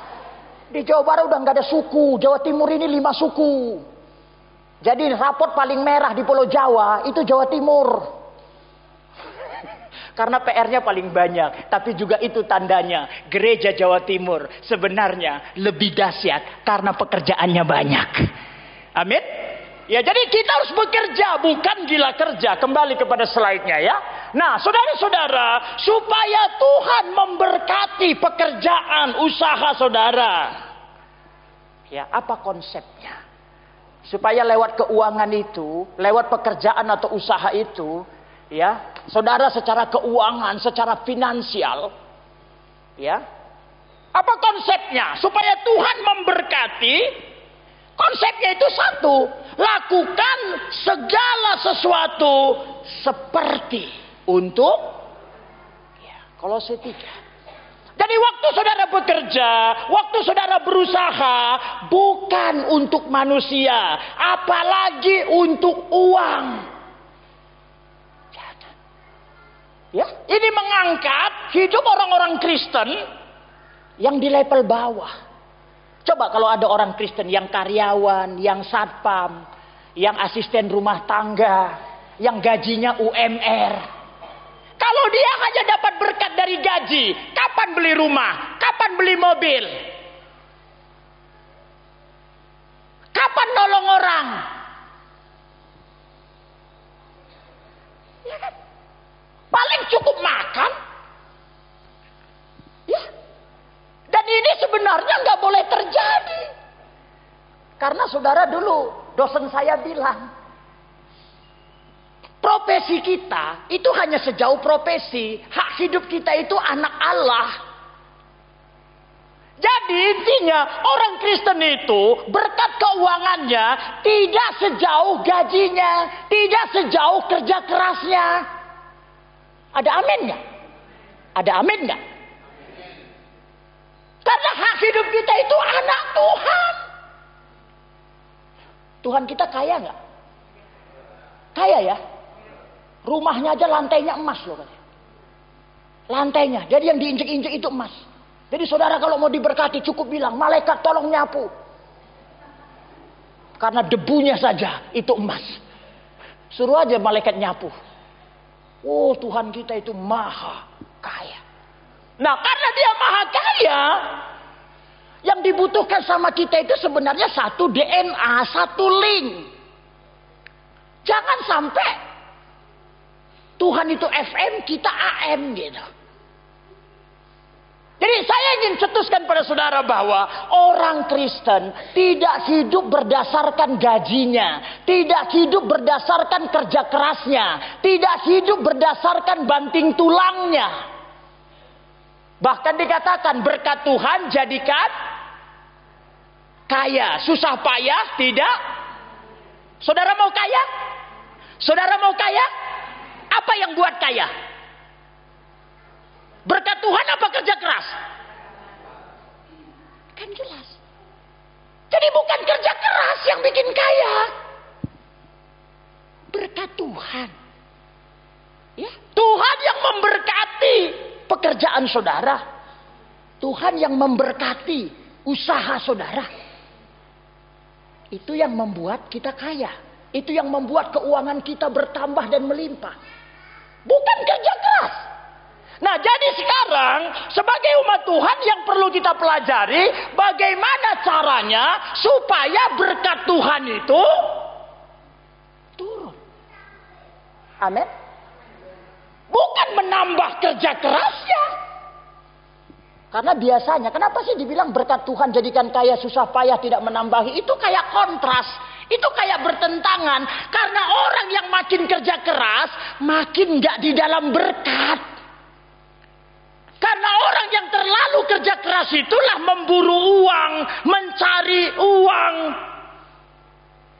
Di Jawa Barat udah nggak ada suku. Jawa Timur ini 5 suku. Jadi rapot paling merah di Pulau Jawa itu Jawa Timur. Karena PR-nya paling banyak. Tapi juga itu tandanya gereja Jawa Timur sebenarnya lebih dahsyat karena pekerjaannya banyak. Amin. Ya, jadi kita harus bekerja, bukan gila kerja. Kembali kepada slide-nya ya. Nah, saudara-saudara, supaya Tuhan memberkati pekerjaan usaha saudara. Ya, apa konsepnya? Supaya lewat keuangan itu, lewat pekerjaan atau usaha itu, ya, saudara secara keuangan, secara finansial, ya. Apa konsepnya? Supaya Tuhan memberkati. Konsepnya itu satu, lakukan segala sesuatu seperti untuk Kolose 3. Jadi waktu saudara bekerja, waktu saudara berusaha, bukan untuk manusia, apalagi untuk uang. Ya, ini mengangkat hidup orang-orang Kristen yang di level bawah. Coba kalau ada orang Kristen yang karyawan, yang satpam, yang asisten rumah tangga, yang gajinya UMR. Kalau dia hanya dapat berkat dari gaji, kapan beli rumah? Kapan beli mobil? Kapan nolong orang? Ya kan? Paling cukup makan. Ya. Dan ini sebenarnya nggak boleh terjadi. Karena saudara dulu, dosen saya bilang, profesi kita itu hanya sejauh profesi. Hak hidup kita itu anak Allah. Jadi intinya orang Kristen itu berkat keuangannya tidak sejauh gajinya, tidak sejauh kerja kerasnya. Ada amin nggak? Ada amin nggak? Karena hak hidup kita itu anak Tuhan. Tuhan kita kaya nggak? Kaya ya. Rumahnya aja lantainya emas loh katanya. Lantainya. Jadi yang diinjek-injek itu emas. Jadi saudara kalau mau diberkati cukup bilang, malaikat tolong nyapu. Karena debunya saja itu emas. Suruh aja malaikat nyapu. Oh, Tuhan kita itu maha kaya. Nah, karena dia maha kaya, yang dibutuhkan sama kita itu sebenarnya satu DNA, satu link. Jangan sampai Tuhan itu FM, kita AM gitu. Jadi saya ingin cetuskan pada saudara bahwa orang Kristen tidak hidup berdasarkan gajinya, tidak hidup berdasarkan kerja kerasnya, tidak hidup berdasarkan banting tulangnya. Bahkan dikatakan berkat Tuhan jadikan kaya, susah payah tidak. Saudara mau kaya? Saudara mau kaya? Apa yang buat kaya? Berkat Tuhan apa kerja keras? Kan jelas. Jadi bukan kerja keras yang bikin kaya. Berkat Tuhan. Ya, Tuhan yang memberkati pekerjaan saudara. Tuhan yang memberkati usaha saudara. Itu yang membuat kita kaya. Itu yang membuat keuangan kita bertambah dan melimpah. Bukan kerja keras. Nah, jadi sekarang sebagai umat Tuhan yang perlu kita pelajari bagaimana caranya supaya berkat Tuhan itu turun. Amin. Bukan menambah kerja kerasnya. Karena biasanya, kenapa sih dibilang berkat Tuhan jadikan kaya susah payah tidak menambahi? Itu kayak kontras. Itu kayak bertentangan. Karena orang yang makin kerja keras, makin gak di dalam berkat. Karena orang yang terlalu kerja keras itulah memburu uang, mencari uang.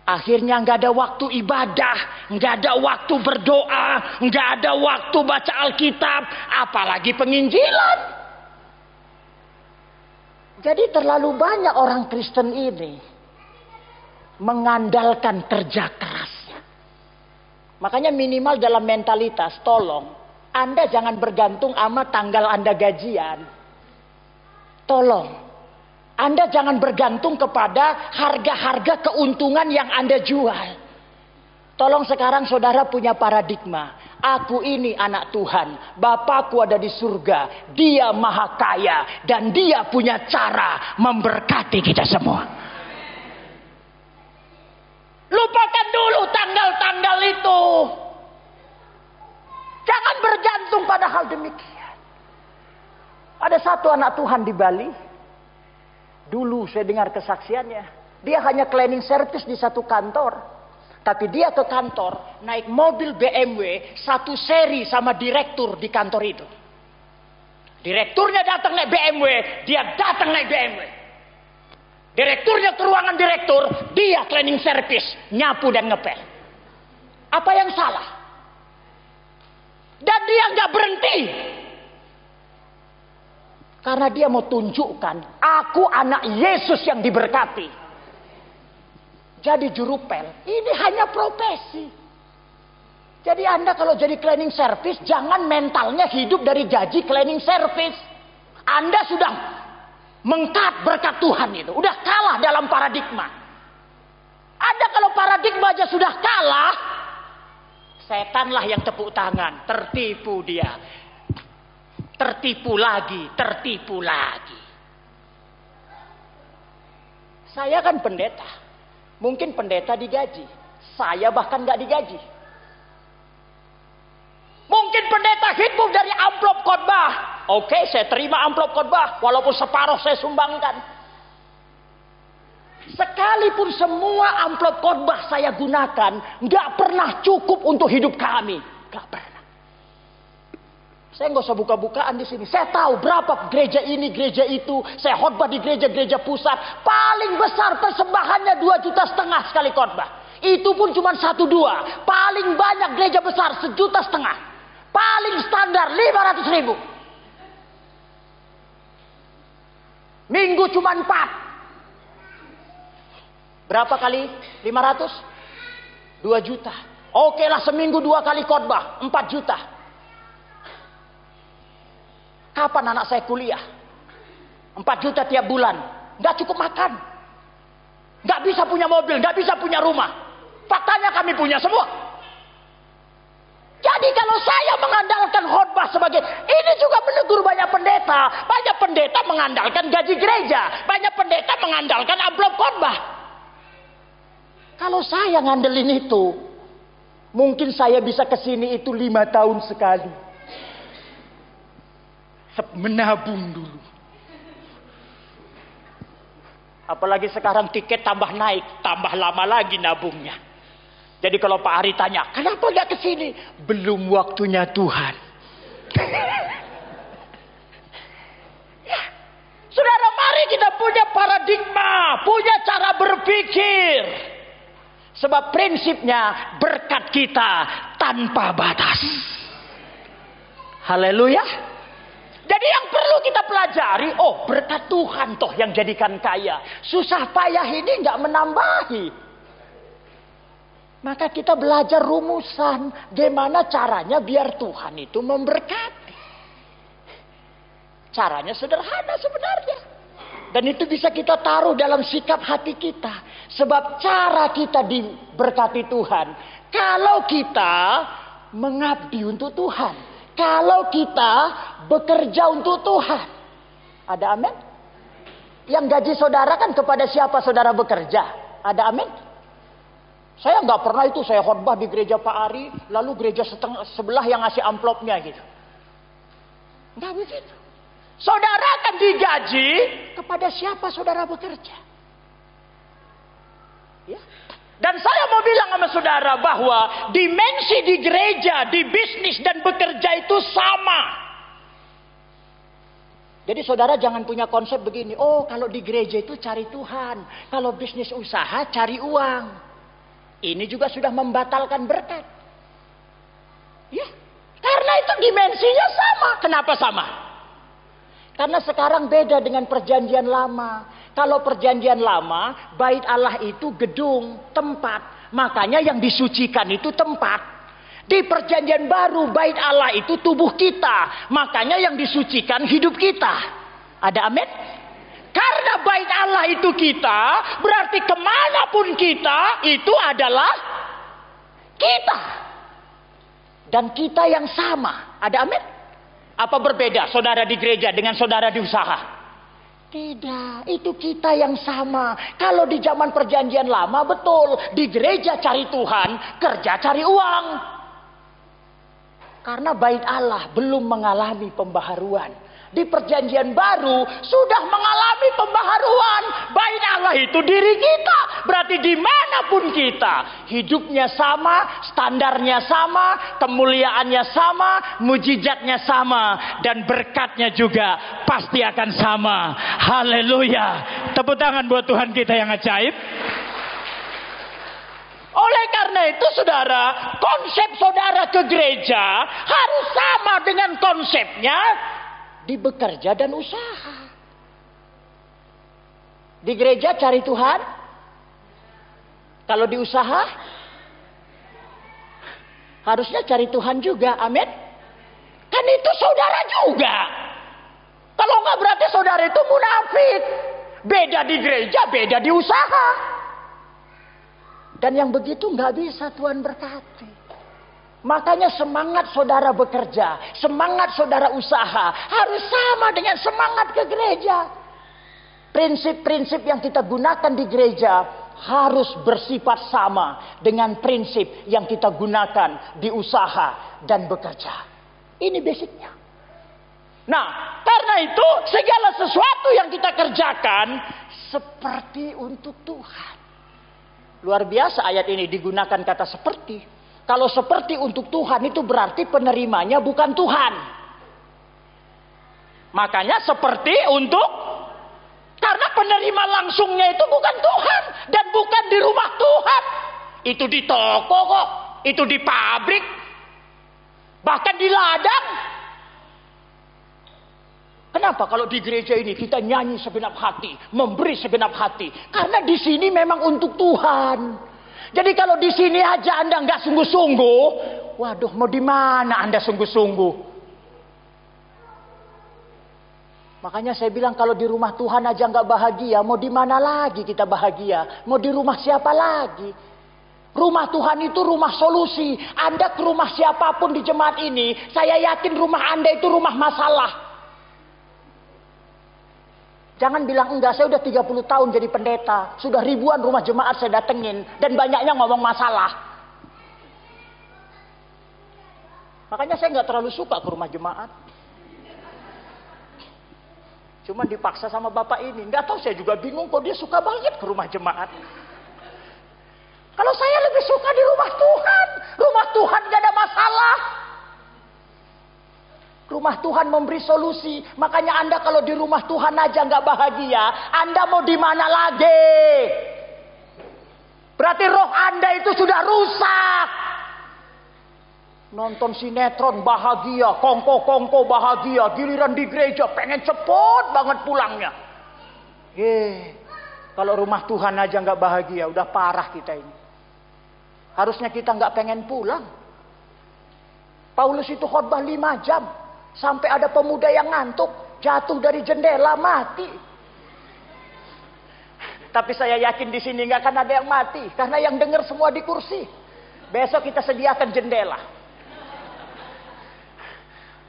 Akhirnya gak ada waktu ibadah, gak ada waktu berdoa, gak ada waktu baca Alkitab, apalagi penginjilan. Jadi terlalu banyak orang Kristen ini mengandalkan kerja kerasnya. Makanya minimal dalam mentalitas, tolong Anda jangan bergantung sama tanggal Anda gajian. Tolong Anda jangan bergantung kepada harga-harga keuntungan yang Anda jual. Tolong sekarang saudara punya paradigma. Aku ini anak Tuhan. Bapakku ada di surga. Dia maha kaya. Dan dia punya cara memberkati kita semua. Lupakan dulu tanggal-tanggal itu. Jangan bergantung pada hal demikian. Ada satu anak Tuhan di Bali. Dulu saya dengar kesaksiannya. Dia hanya cleaning service di satu kantor. Tapi dia ke kantor naik mobil BMW satu seri sama direktur di kantor itu. Direkturnya datang naik BMW, dia datang naik BMW. Direkturnya ke ruangan direktur, dia cleaning service, nyapu dan ngepel. Apa yang salah? Dan dia nggak berhenti. Karena dia mau tunjukkan, aku anak Yesus yang diberkati. Jadi jurupel, ini hanya profesi. Jadi Anda kalau jadi cleaning service, jangan mentalnya hidup dari gaji cleaning service. Anda sudah mengkat berkat Tuhan itu. Udah kalah dalam paradigma. Anda kalau paradigma aja sudah kalah, setanlah yang tepuk tangan. Tertipu dia. Tertipu lagi, tertipu lagi. Saya kan pendeta. Mungkin pendeta digaji. Saya bahkan gak digaji. Mungkin pendeta hidup dari amplop khotbah. Oke, saya terima amplop khotbah. Walaupun separuh saya sumbangkan. Sekalipun semua amplop khotbah saya gunakan, gak pernah cukup untuk hidup kami. Gak pernah. Saya nggak usah buka-bukaan di sini. Saya tahu berapa gereja ini, gereja itu. Saya khotbah di gereja-gereja pusat. Paling besar persembahannya 2,5 juta sekali khotbah. Itu pun cuma 1-2. Paling banyak gereja besar 1,5 juta. Paling standar 500.000. Minggu cuma 4. Berapa kali 500? 2 juta. Oke lah, seminggu 2 kali khotbah 4 juta. Kapan anak saya kuliah? 4 juta tiap bulan. Gak cukup makan. Gak bisa punya mobil. Gak bisa punya rumah. Faktanya kami punya semua. Jadi kalau saya mengandalkan khotbah sebagai... Ini juga menegur banyak pendeta. Banyak pendeta mengandalkan gaji gereja. Banyak pendeta mengandalkan amplop khotbah. Kalau saya ngandelin itu, mungkin saya bisa kesini itu 5 tahun sekali. Menabung dulu. Apalagi sekarang tiket tambah naik, tambah lama lagi nabungnya. Jadi kalau Pak Ari tanya, kenapa gak kesini? Belum waktunya Tuhan. Ya. Saudara, mari kita punya paradigma, punya cara berpikir. Sebab prinsipnya berkat kita tanpa batas. Haleluya. Jadi yang perlu kita pelajari, oh berkat Tuhan toh yang jadikan kaya. Susah payah ini nggak menambahi. Maka kita belajar rumusan, gimana caranya biar Tuhan itu memberkati. Caranya sederhana sebenarnya. Dan itu bisa kita taruh dalam sikap hati kita. Sebab cara kita diberkati Tuhan, kalau kita mengabdi untuk Tuhan. Kalau kita bekerja untuk Tuhan. Ada amin? Yang gaji saudara kan kepada siapa saudara bekerja? Ada amin? Saya nggak pernah itu, saya khotbah di gereja Pak Ari, lalu gereja sebelah yang ngasih amplopnya gitu. Nggak begitu. Saudara kan digaji kepada siapa saudara bekerja. Ya. Dan saya mau bilang sama saudara bahwa dimensi di gereja, di bisnis dan bekerja itu sama. Jadi saudara jangan punya konsep begini, oh kalau di gereja itu cari Tuhan, kalau bisnis usaha cari uang. Ini juga sudah membatalkan berkat. Ya, karena itu dimensinya sama. Kenapa sama? Karena sekarang beda dengan perjanjian lama. Kalau perjanjian lama, bait Allah itu gedung, tempat. Makanya yang disucikan itu tempat. Di perjanjian baru, bait Allah itu tubuh kita. Makanya yang disucikan hidup kita. Ada amin? Karena bait Allah itu kita, berarti kemanapun kita, itu adalah kita. Dan kita yang sama. Ada amin? Apa berbeda saudara di gereja dengan saudara di usaha? Tidak, itu kita yang sama. Kalau di zaman perjanjian lama betul, di gereja cari Tuhan, kerja cari uang. Karena bait Allah belum mengalami pembaharuan. Di perjanjian baru sudah mengalami pembaharuan. Bait Allah itu diri kita. Berarti dimanapun kita, hidupnya sama, standarnya sama, kemuliaannya sama, mujizatnya sama, dan berkatnya juga pasti akan sama. Haleluya. Tepuk tangan buat Tuhan kita yang ajaib. Oleh karena itu saudara, konsep saudara ke gereja harus sama dengan konsepnya di bekerja dan usaha. Di gereja cari Tuhan. Kalau di usaha harusnya cari Tuhan juga. Amin. Kan itu saudara juga. Kalau enggak berarti saudara itu munafik. Beda di gereja, beda di usaha. Dan yang begitu nggak bisa Tuhan berkati. Makanya semangat saudara bekerja, semangat saudara usaha harus sama dengan semangat ke gereja. Prinsip-prinsip yang kita gunakan di gereja harus bersifat sama dengan prinsip yang kita gunakan di usaha dan bekerja. Ini basicnya. Nah, karena itu segala sesuatu yang kita kerjakan seperti untuk Tuhan. Luar biasa ayat ini digunakan kata seperti. Kalau seperti untuk Tuhan itu berarti penerimanya bukan Tuhan. Makanya seperti untuk, karena penerima langsungnya itu bukan Tuhan. Dan bukan di rumah Tuhan. Itu di toko kok. Itu di pabrik. Bahkan di ladang. Kenapa kalau di gereja ini kita nyanyi segenap hati, memberi segenap hati? Karena di sini memang untuk Tuhan. Jadi kalau di sini aja Anda nggak sungguh-sungguh, waduh, mau di mana Anda sungguh-sungguh? Makanya saya bilang kalau di rumah Tuhan aja nggak bahagia, mau di mana lagi kita bahagia? Mau di rumah siapa lagi? Rumah Tuhan itu rumah solusi. Anda ke rumah siapapun di jemaat ini, saya yakin rumah Anda itu rumah masalah. Jangan bilang enggak, saya udah 30 tahun jadi pendeta. Sudah ribuan rumah jemaat saya datengin. Dan banyaknya ngomong masalah. Makanya saya nggak terlalu suka ke rumah jemaat. Cuma dipaksa sama bapak ini. Nggak tahu, saya juga bingung kok dia suka banget ke rumah jemaat. Kalau saya lebih suka di rumah Tuhan. Rumah Tuhan nggak ada masalah. Rumah Tuhan memberi solusi. Makanya Anda kalau di rumah Tuhan aja nggak bahagia, Anda mau di mana lagi? Berarti roh Anda itu sudah rusak. Nonton sinetron bahagia, kongko-kongko bahagia, giliran di gereja pengen cepet banget pulangnya. Kalau rumah Tuhan aja nggak bahagia, udah parah kita ini. Harusnya kita nggak pengen pulang. Paulus itu khotbah 5 jam. Sampai ada pemuda yang ngantuk, jatuh dari jendela, mati. Tapi saya yakin di sini nggak akan ada yang mati, karena yang dengar semua di kursi. Besok kita sediakan jendela.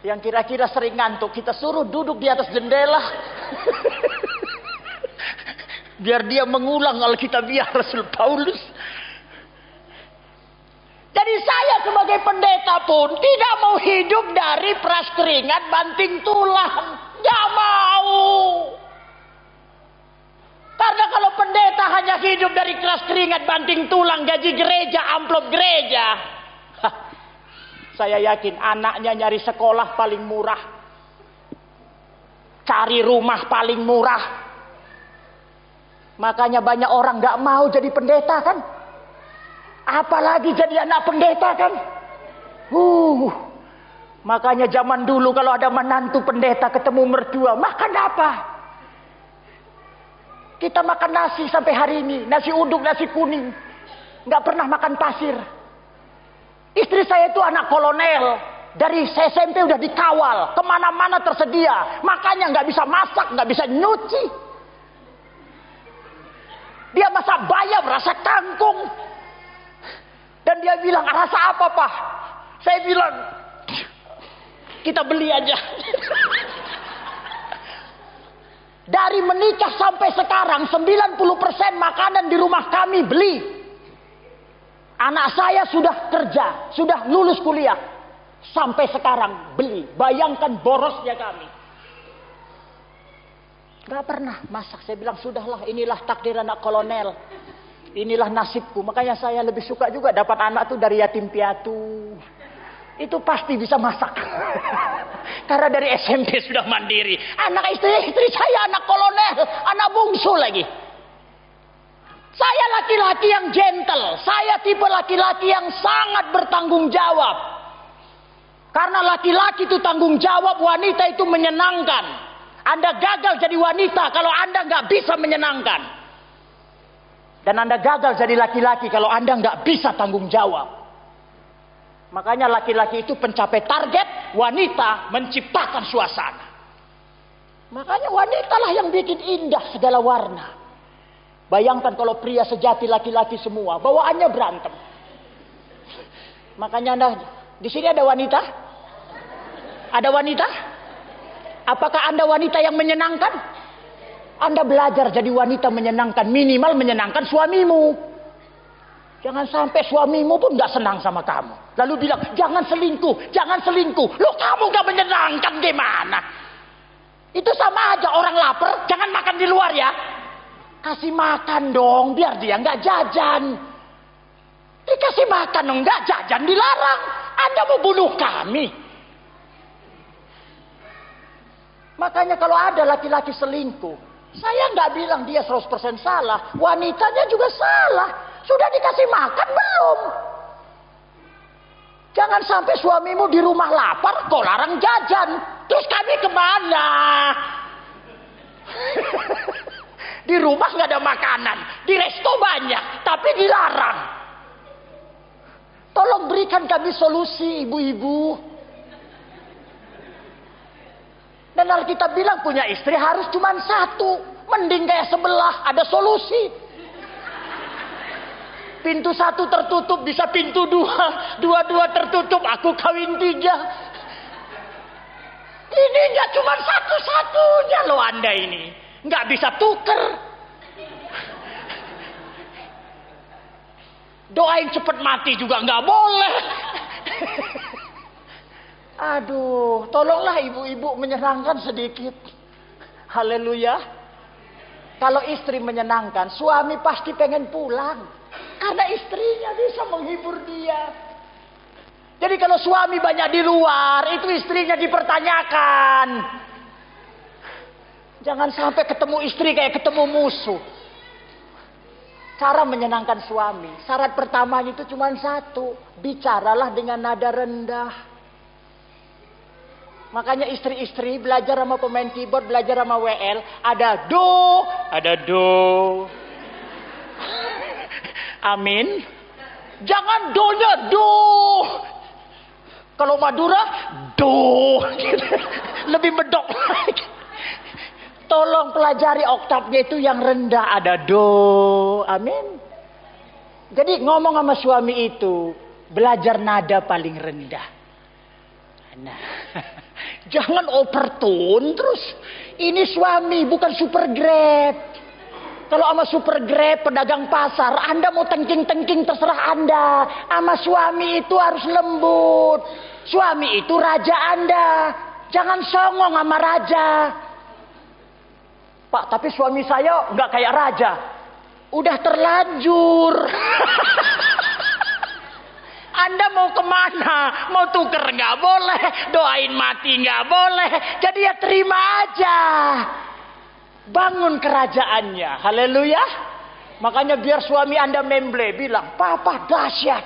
Yang kira-kira sering ngantuk, kita suruh duduk di atas jendela. Biar dia mengulang Alkitabiah Rasul Paulus. Jadi saya sebagai pendeta pun tidak mau hidup dari peras keringat banting tulang. Gak mau. Karena kalau pendeta hanya hidup dari keras keringat, banting tulang, gaji gereja, amplop gereja. Hah, saya yakin anaknya nyari sekolah paling murah, cari rumah paling murah. Makanya banyak orang gak mau jadi pendeta kan. Apalagi jadi anak pendeta kan. Makanya zaman dulu kalau ada menantu pendeta ketemu mertua, makan apa? Kita makan nasi sampai hari ini, nasi uduk, nasi kuning. Nggak pernah makan pasir. Istri saya itu anak kolonel. Dari SMP udah dikawal, kemana-mana tersedia. Makanya nggak bisa masak, nggak bisa nyuci. Dia masak bayam, rasa kangkung. Dan dia bilang, rasa apa Pak? Saya bilang, kita beli aja. Dari menikah sampai sekarang 90% makanan di rumah kami beli. Anak saya sudah kerja, sudah lulus kuliah. Sampai sekarang beli. Bayangkan borosnya kami. Gak pernah masak. Saya bilang sudahlah, inilah takdir anak kolonel. Inilah nasibku. Makanya saya lebih suka juga dapat anak tuh dari yatim piatu. Itu pasti bisa masak. Karena dari SMP sudah mandiri. Anak istri saya anak kolonel, anak bungsu lagi. Saya laki-laki yang gentle. Saya tipe laki-laki yang sangat bertanggung jawab. Karena laki-laki itu tanggung jawab, wanita itu menyenangkan. Anda gagal jadi wanita kalau Anda nggak bisa menyenangkan. Dan Anda gagal jadi laki-laki kalau Anda nggak bisa tanggung jawab. Makanya laki-laki itu pencapai target, wanita menciptakan suasana. Makanya wanitalah yang bikin indah segala warna. Bayangkan kalau pria sejati laki-laki semua, bawaannya berantem. Makanya Anda, di sini ada wanita? Ada wanita? Apakah Anda wanita yang menyenangkan? Anda belajar jadi wanita menyenangkan, minimal menyenangkan suamimu. Jangan sampai suamimu pun gak senang sama kamu. Lalu bilang, jangan selingkuh, jangan selingkuh. Loh kamu gak menyenangkan gimana? Itu sama aja orang lapar, jangan makan di luar ya. Kasih makan dong, biar dia gak jajan. Dikasih makan dong, gak jajan, dilarang. Anda mau bunuh kami. Makanya kalau ada laki-laki selingkuh, saya gak bilang dia 100% salah. Wanitanya juga salah. Sudah dikasih makan belum? Jangan sampai suamimu di rumah lapar, kau larang jajan. Terus kami kemana? Di rumah nggak ada makanan, di resto banyak, tapi dilarang. Tolong berikan kami solusi, ibu-ibu. Dan Alkitab bilang punya istri harus cuma satu, mending kayak sebelah, ada solusi. Pintu satu tertutup, bisa pintu dua. Dua-dua tertutup, aku kawin 3. Ini nggak cuma satu-satunya loh Anda ini. Nggak bisa tuker. Doain cepet mati juga nggak boleh. Aduh, tolonglah ibu-ibu menyenangkan sedikit. Haleluya. Kalau istri menyenangkan, suami pasti pengen pulang. Karena istrinya bisa menghibur dia. Jadi kalau suami banyak di luar, itu istrinya dipertanyakan. Jangan sampai ketemu istri kayak ketemu musuh. Cara menyenangkan suami, syarat pertamanya itu cuma satu. Bicaralah dengan nada rendah. Makanya istri-istri belajar sama pemain keyboard, belajar sama WL. Ada do, ada do. Amin. Jangan do-nya do. Kalau Madura do. Lebih medok. Tolong pelajari oktavnya itu yang rendah, ada do. Amin. Jadi ngomong sama suami itu, belajar nada paling rendah. Nah, jangan overtone terus. Ini suami bukan super grade. Kalau sama super grab, pedagang pasar, Anda mau tengking-tengking terserah Anda. Sama suami itu harus lembut. Suami itu raja Anda. Jangan songong sama raja. Pak, tapi suami saya nggak kayak raja. Udah terlanjur. Anda mau kemana? Mau tuker nggak boleh, doain mati nggak boleh. Jadi ya terima aja. Bangun kerajaannya. Haleluya. Makanya biar suami Anda memble bilang, "Papa dahsyat.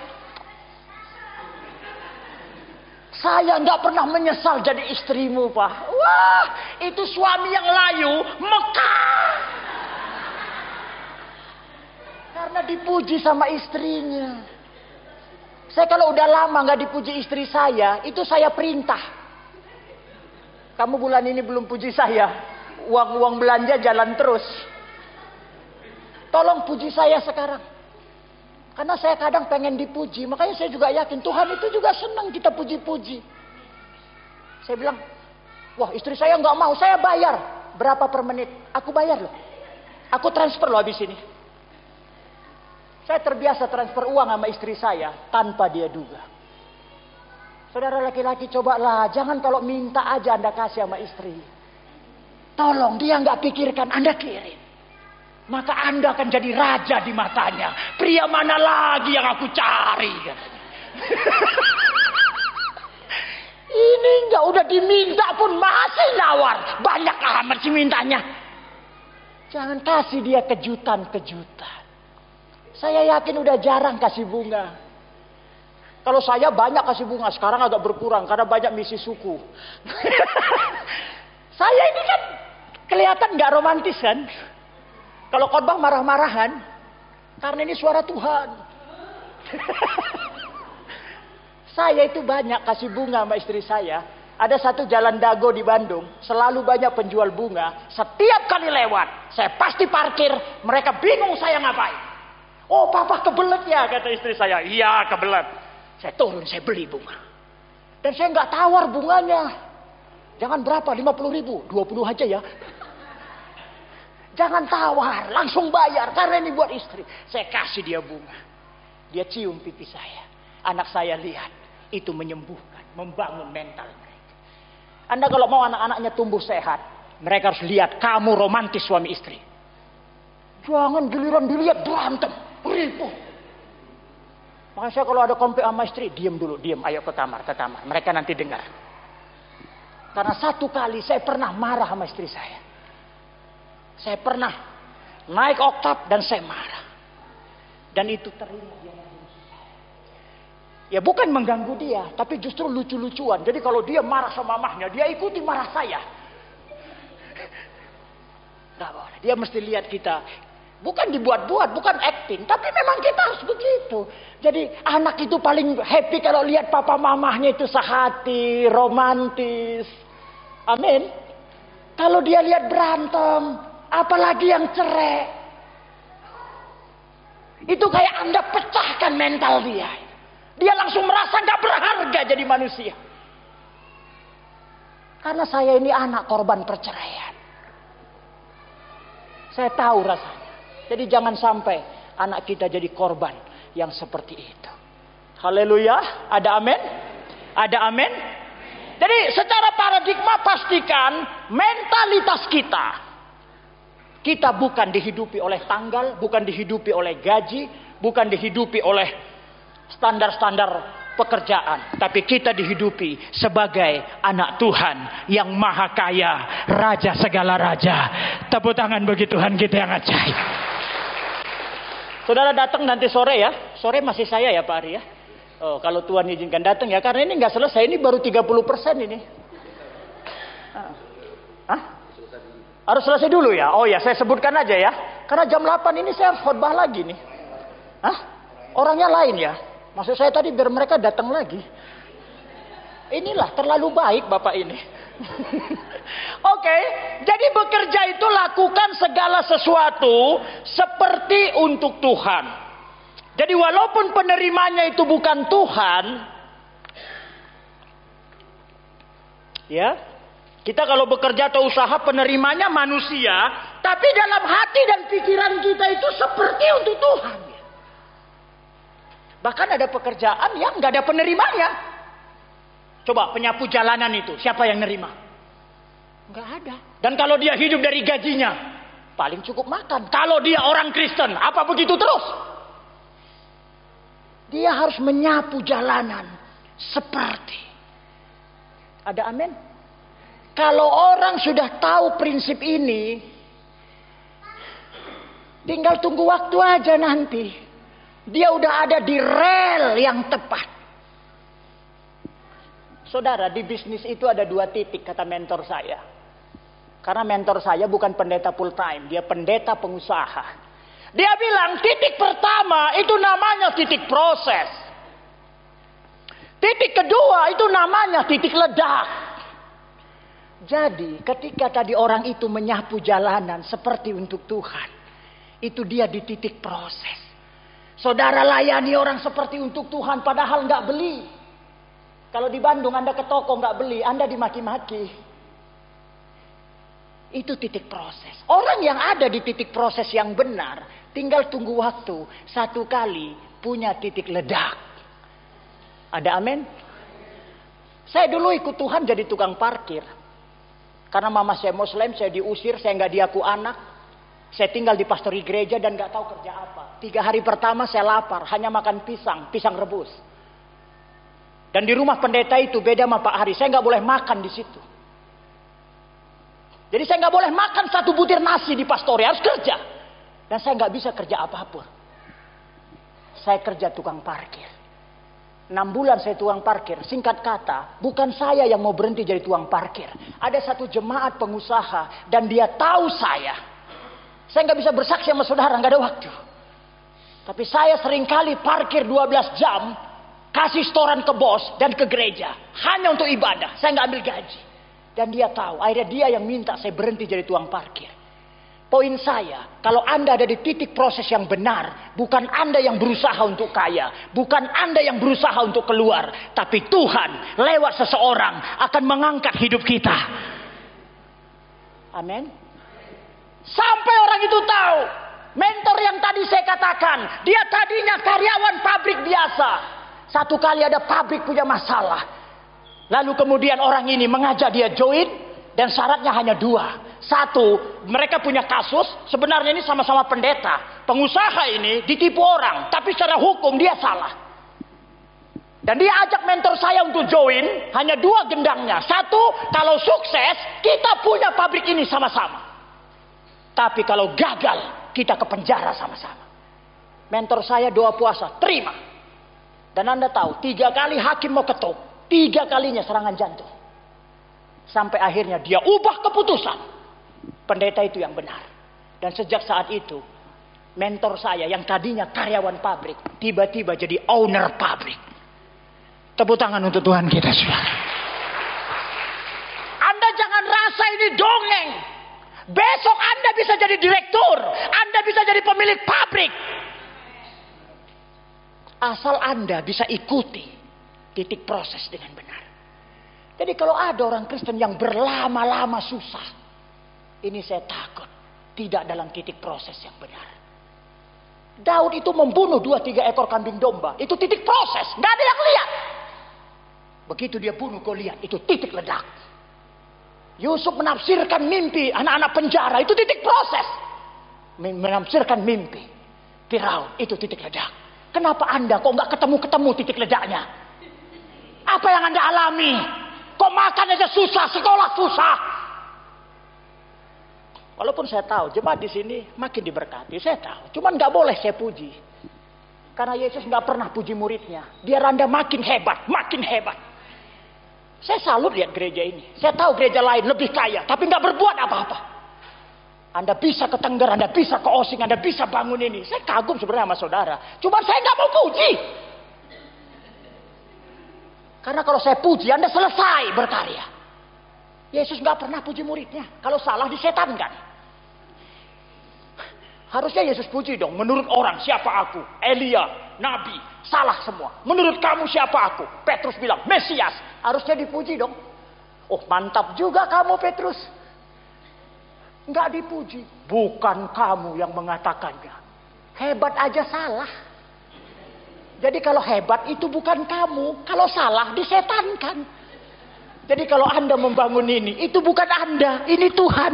Saya nggak pernah menyesal jadi istrimu, Pak." Wah, itu suami yang layu, Mekah. Karena dipuji sama istrinya. Saya kalau udah lama nggak dipuji istri saya, itu saya perintah. Kamu bulan ini belum puji saya, uang belanja jalan terus. Tolong puji saya sekarang. Karena saya kadang pengen dipuji. Makanya saya juga yakin Tuhan itu juga senang kita puji-puji. Saya bilang, wah istri saya nggak mau, saya bayar. Berapa per menit? Aku bayar loh. Aku transfer loh habis ini. Saya terbiasa transfer uang sama istri saya tanpa dia duga. Saudara laki-laki cobalah, jangan kalau minta aja Anda kasih sama istri. Tolong dia nggak pikirkan, Anda kirim. Maka Anda akan jadi raja di matanya. Pria mana lagi yang aku cari? Ini nggak udah diminta pun masih nawar. Banyak amat sih mintanya. Jangan kasih dia kejutan-kejutan. Saya yakin udah jarang kasih bunga. Kalau saya banyak kasih bunga, sekarang agak berkurang karena banyak misi suku. Saya ini kan kelihatan nggak romantis kan? Kalau khotbah marah-marahan, karena ini suara Tuhan. Saya itu banyak kasih bunga sama istri saya. Ada satu jalan Dago di Bandung, selalu banyak penjual bunga. Setiap kali lewat, saya pasti parkir. Mereka bingung saya ngapain. Oh, papa kebelet ya, kata istri saya. Iya, kebelet. Saya turun, saya beli bunga. Dan saya nggak tawar bunganya. Jangan berapa, 50.000, 20 aja ya. Jangan tawar, langsung bayar. Karena ini buat istri. Saya kasih dia bunga. Dia cium pipi saya. Anak saya lihat. Itu menyembuhkan, membangun mental mereka. Anda kalau mau anak-anaknya tumbuh sehat, mereka harus lihat kamu romantis suami istri. Jangan giliran dilihat berantem, ribut. Makanya saya kalau ada konflik sama istri, diam dulu, diam. Ayo ke kamar, ke kamar. Mereka nanti dengar. Karena satu kali saya pernah marah sama istri saya. Saya pernah naik oktav dan saya marah. Dan itu terima dia. Ya bukan mengganggu dia, tapi justru lucu-lucuan. Jadi kalau dia marah sama mamahnya, dia ikuti marah saya. Gak boleh. Dia mesti lihat kita. Bukan dibuat-buat, bukan acting. Tapi memang kita harus begitu. Jadi anak itu paling happy kalau lihat papa mamahnya itu sehati, romantis. Amin. Kalau dia lihat berantem, apalagi yang cerai. Itu kayak Anda pecahkan mental dia. Dia langsung merasa gak berharga jadi manusia. Karena saya ini anak korban perceraian. Saya tahu rasanya. Jadi jangan sampai anak kita jadi korban yang seperti itu. Haleluya. Ada amin? Ada amin? Jadi secara paradigma pastikan mentalitas kita. Kita bukan dihidupi oleh tanggal, bukan dihidupi oleh gaji, bukan dihidupi oleh standar-standar pekerjaan. Tapi kita dihidupi sebagai anak Tuhan yang maha kaya, raja segala raja. Tepuk tangan bagi Tuhan kita yang ajaib. Saudara datang nanti sore ya. Sore masih saya ya Pak Ari ya. Oh, kalau Tuhan izinkan datang ya. Karena ini nggak selesai, ini baru 30% ini. Hah? Harus selesai dulu ya? Oh ya, saya sebutkan aja ya. Karena jam 8 ini saya harus khotbah lagi nih. Hah? Orangnya lain ya. Maksud saya tadi biar mereka datang lagi. Inilah terlalu baik Bapak ini. Oke, jadi bekerja itu lakukan segala sesuatu seperti untuk Tuhan. Jadi walaupun penerimanya itu bukan Tuhan, ya, kita kalau bekerja atau usaha penerimanya manusia, tapi dalam hati dan pikiran kita itu seperti untuk Tuhan. Bahkan ada pekerjaan yang nggak ada penerimanya. Coba penyapu jalanan itu, siapa yang nerima? Nggak ada. Dan kalau dia hidup dari gajinya, paling cukup makan. Kalau dia orang Kristen, apa begitu terus? Dia harus menyapu jalanan seperti. Ada amin? Kalau orang sudah tahu prinsip ini, tinggal tunggu waktu aja nanti. Dia udah ada di rel yang tepat. Saudara, di bisnis itu ada 2 titik, kata mentor saya. Karena mentor saya bukan pendeta full time, dia pendeta pengusaha. Dia bilang titik pertama itu namanya titik proses. Titik kedua itu namanya titik ledak. Jadi ketika tadi orang itu menyapu jalanan seperti untuk Tuhan, itu dia di titik proses. Saudara layani orang seperti untuk Tuhan padahal nggak beli. Kalau di Bandung Anda ke toko nggak beli, Anda dimaki-maki. Itu titik proses. Orang yang ada di titik proses yang benar, tinggal tunggu waktu. Satu kali punya titik ledak. Ada amin? Saya dulu ikut Tuhan jadi tukang parkir. Karena mama saya Muslim, saya diusir, saya nggak diaku anak. Saya tinggal di pastori gereja dan nggak tahu kerja apa. 3 hari pertama saya lapar, hanya makan pisang rebus. Dan di rumah pendeta itu beda sama Pak Hari, saya nggak boleh makan di situ. Jadi saya nggak boleh makan 1 butir nasi di pastori, harus kerja. Dan saya nggak bisa kerja apapun. Saya kerja tukang parkir. 6 bulan saya tukang parkir. Singkat kata, bukan saya yang mau berhenti jadi tukang parkir. Ada satu jemaat pengusaha dan dia tahu saya. Saya nggak bisa bersaksi sama saudara, nggak ada waktu. Tapi saya seringkali parkir 12 jam, kasih setoran ke bos dan ke gereja. Hanya untuk ibadah, saya nggak ambil gaji. Dan dia tahu, akhirnya dia yang minta saya berhenti jadi tukang parkir. Poin saya, kalau Anda ada di titik proses yang benar, bukan Anda yang berusaha untuk kaya, bukan Anda yang berusaha untuk keluar, tapi Tuhan lewat seseorang akan mengangkat hidup kita. Amin. Sampai orang itu tahu, mentor yang tadi saya katakan, dia tadinya karyawan pabrik biasa. Satu kali ada pabrik punya masalah. Lalu kemudian orang ini mengajak dia join, dan syaratnya hanya 2. 1, mereka punya kasus, sebenarnya ini sama-sama pendeta. Pengusaha ini ditipu orang, tapi secara hukum dia salah. Dan dia ajak mentor saya untuk join, hanya 2 gendangnya. 1, kalau sukses, kita punya pabrik ini sama-sama. Tapi kalau gagal, kita ke penjara sama-sama. Mentor saya doa puasa, terima. Dan Anda tahu, 3 kali hakim mau ketuk, 3 kalinya serangan jantung. Sampai akhirnya dia ubah keputusan. Pendeta itu yang benar. Dan sejak saat itu, mentor saya yang tadinya karyawan pabrik, tiba-tiba jadi owner pabrik. Tepuk tangan untuk Tuhan kita, saudara. Anda jangan rasa ini dongeng. Besok Anda bisa jadi direktur, Anda bisa jadi pemilik pabrik. Asal Anda bisa ikuti titik proses dengan benar. Jadi kalau ada orang Kristen yang berlama-lama susah, ini saya takut tidak dalam titik proses yang benar. Daud itu membunuh 2-3 ekor kambing domba, itu titik proses, nggak ada yang lihat. Begitu dia bunuh Goliat, itu titik ledak. Yusuf menafsirkan mimpi anak-anak penjara, itu titik proses. Menafsirkan mimpi Firaun, itu titik ledak. Kenapa Anda kok nggak ketemu titik ledaknya? Apa yang Anda alami? Kok makan aja susah, sekolah susah. Walaupun saya tahu jemaat di sini makin diberkati, saya tahu. Cuman nggak boleh saya puji, karena Yesus nggak pernah puji muridnya. Biar Anda makin hebat, makin hebat. Saya salut lihat gereja ini. Saya tahu gereja lain lebih kaya, tapi nggak berbuat apa-apa. Anda bisa ke Tengger, Anda bisa ke Osing, Anda bisa bangun ini. Saya kagum sebenarnya sama saudara. Cuman saya nggak mau puji. Karena kalau saya puji, Anda selesai berkarya. Yesus nggak pernah puji muridnya. Kalau salah disetankan. Harusnya Yesus puji dong. Menurut orang siapa aku? Elia, Nabi, salah semua. Menurut kamu siapa aku? Petrus bilang Mesias. Harusnya dipuji dong. Oh mantap juga kamu Petrus. Nggak dipuji. Bukan kamu yang mengatakannya. Hebat aja salah. Jadi kalau hebat itu bukan kamu. Kalau salah disetankan. Jadi kalau Anda membangun ini, itu bukan Anda, ini Tuhan.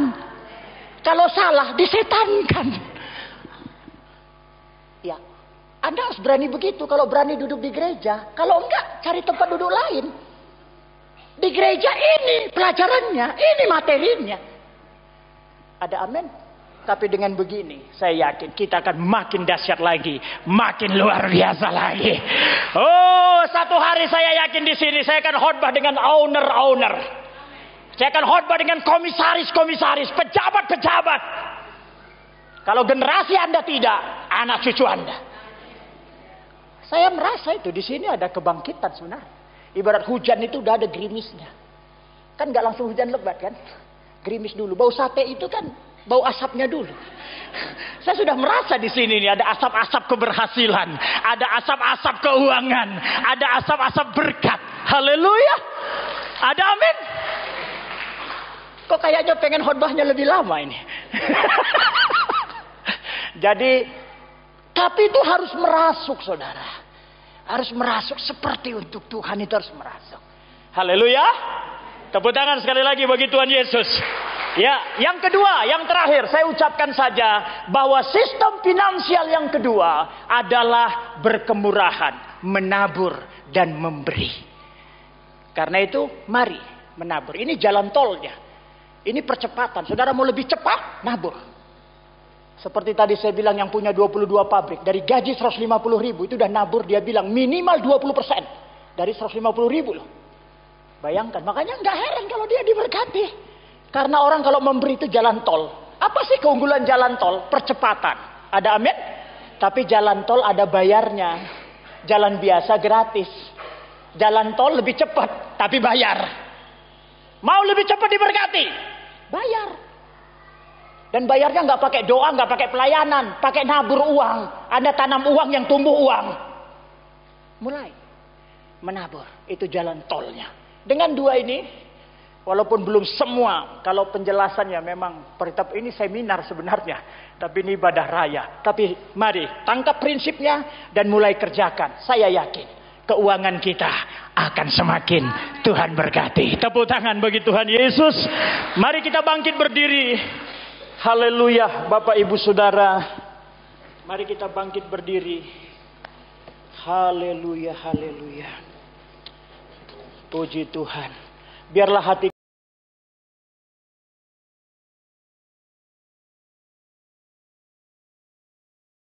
Kalau salah, disetankan. Ya, Anda harus berani begitu. Kalau berani duduk di gereja. Kalau enggak, cari tempat duduk lain. Di gereja ini pelajarannya, ini materinya. Ada amin? Tapi dengan begini, saya yakin kita akan makin dahsyat lagi, makin luar biasa lagi. Oh, satu hari saya yakin di sini saya akan khotbah dengan owner-owner. Saya akan khotbah dengan komisaris-komisaris, pejabat-pejabat. Kalau generasi Anda tidak, anak cucu Anda. Saya merasa itu di sini ada kebangkitan sebenarnya. Ibarat hujan itu udah ada gerimisnya. Kan nggak langsung hujan lebat kan? Gerimis dulu. Bau sate itu kan bau asapnya dulu. Saya sudah merasa di sini nih ada asap-asap keberhasilan, ada asap-asap keuangan, ada asap-asap berkat. Haleluya. Ada amin. Kok kayaknya pengen khotbahnya lebih lama ini. Jadi, tapi itu harus merasuk, saudara. Harus merasuk seperti untuk Tuhan itu harus merasuk. Haleluya. Tepuk tangan sekali lagi bagi Tuhan Yesus. Ya, yang kedua, yang terakhir saya ucapkan saja bahwa sistem finansial yang kedua adalah berkemurahan, menabur dan memberi. Karena itu, mari menabur. Ini jalan tolnya. Ini percepatan. Saudara mau lebih cepat, nabur. Seperti tadi saya bilang yang punya 22 pabrik. Dari gaji 150.000 itu udah nabur. Dia bilang minimal 20%. Dari 150.000 loh. Bayangkan. Makanya nggak heran kalau dia diberkati. Karena orang kalau memberi itu jalan tol. Apa sih keunggulan jalan tol? Percepatan. Ada amin? Tapi jalan tol ada bayarnya. Jalan biasa gratis. Jalan tol lebih cepat. Tapi bayar. Mau lebih cepat diberkati? Bayar. Dan bayarnya nggak pakai doa, nggak pakai pelayanan, pakai nabur uang. Anda tanam uang yang tumbuh uang. Mulai menabur, itu jalan tolnya. Dengan dua ini, walaupun belum semua, kalau penjelasannya memang ini seminar sebenarnya, tapi ini ibadah raya. Tapi mari tangkap prinsipnya dan mulai kerjakan. Saya yakin keuangan kita akan semakin Tuhan berkati. Tepuk tangan bagi Tuhan Yesus. Mari kita bangkit berdiri. Haleluya, Bapak Ibu Saudara. Mari kita bangkit berdiri. Haleluya, haleluya. Puji Tuhan. Biarlah hati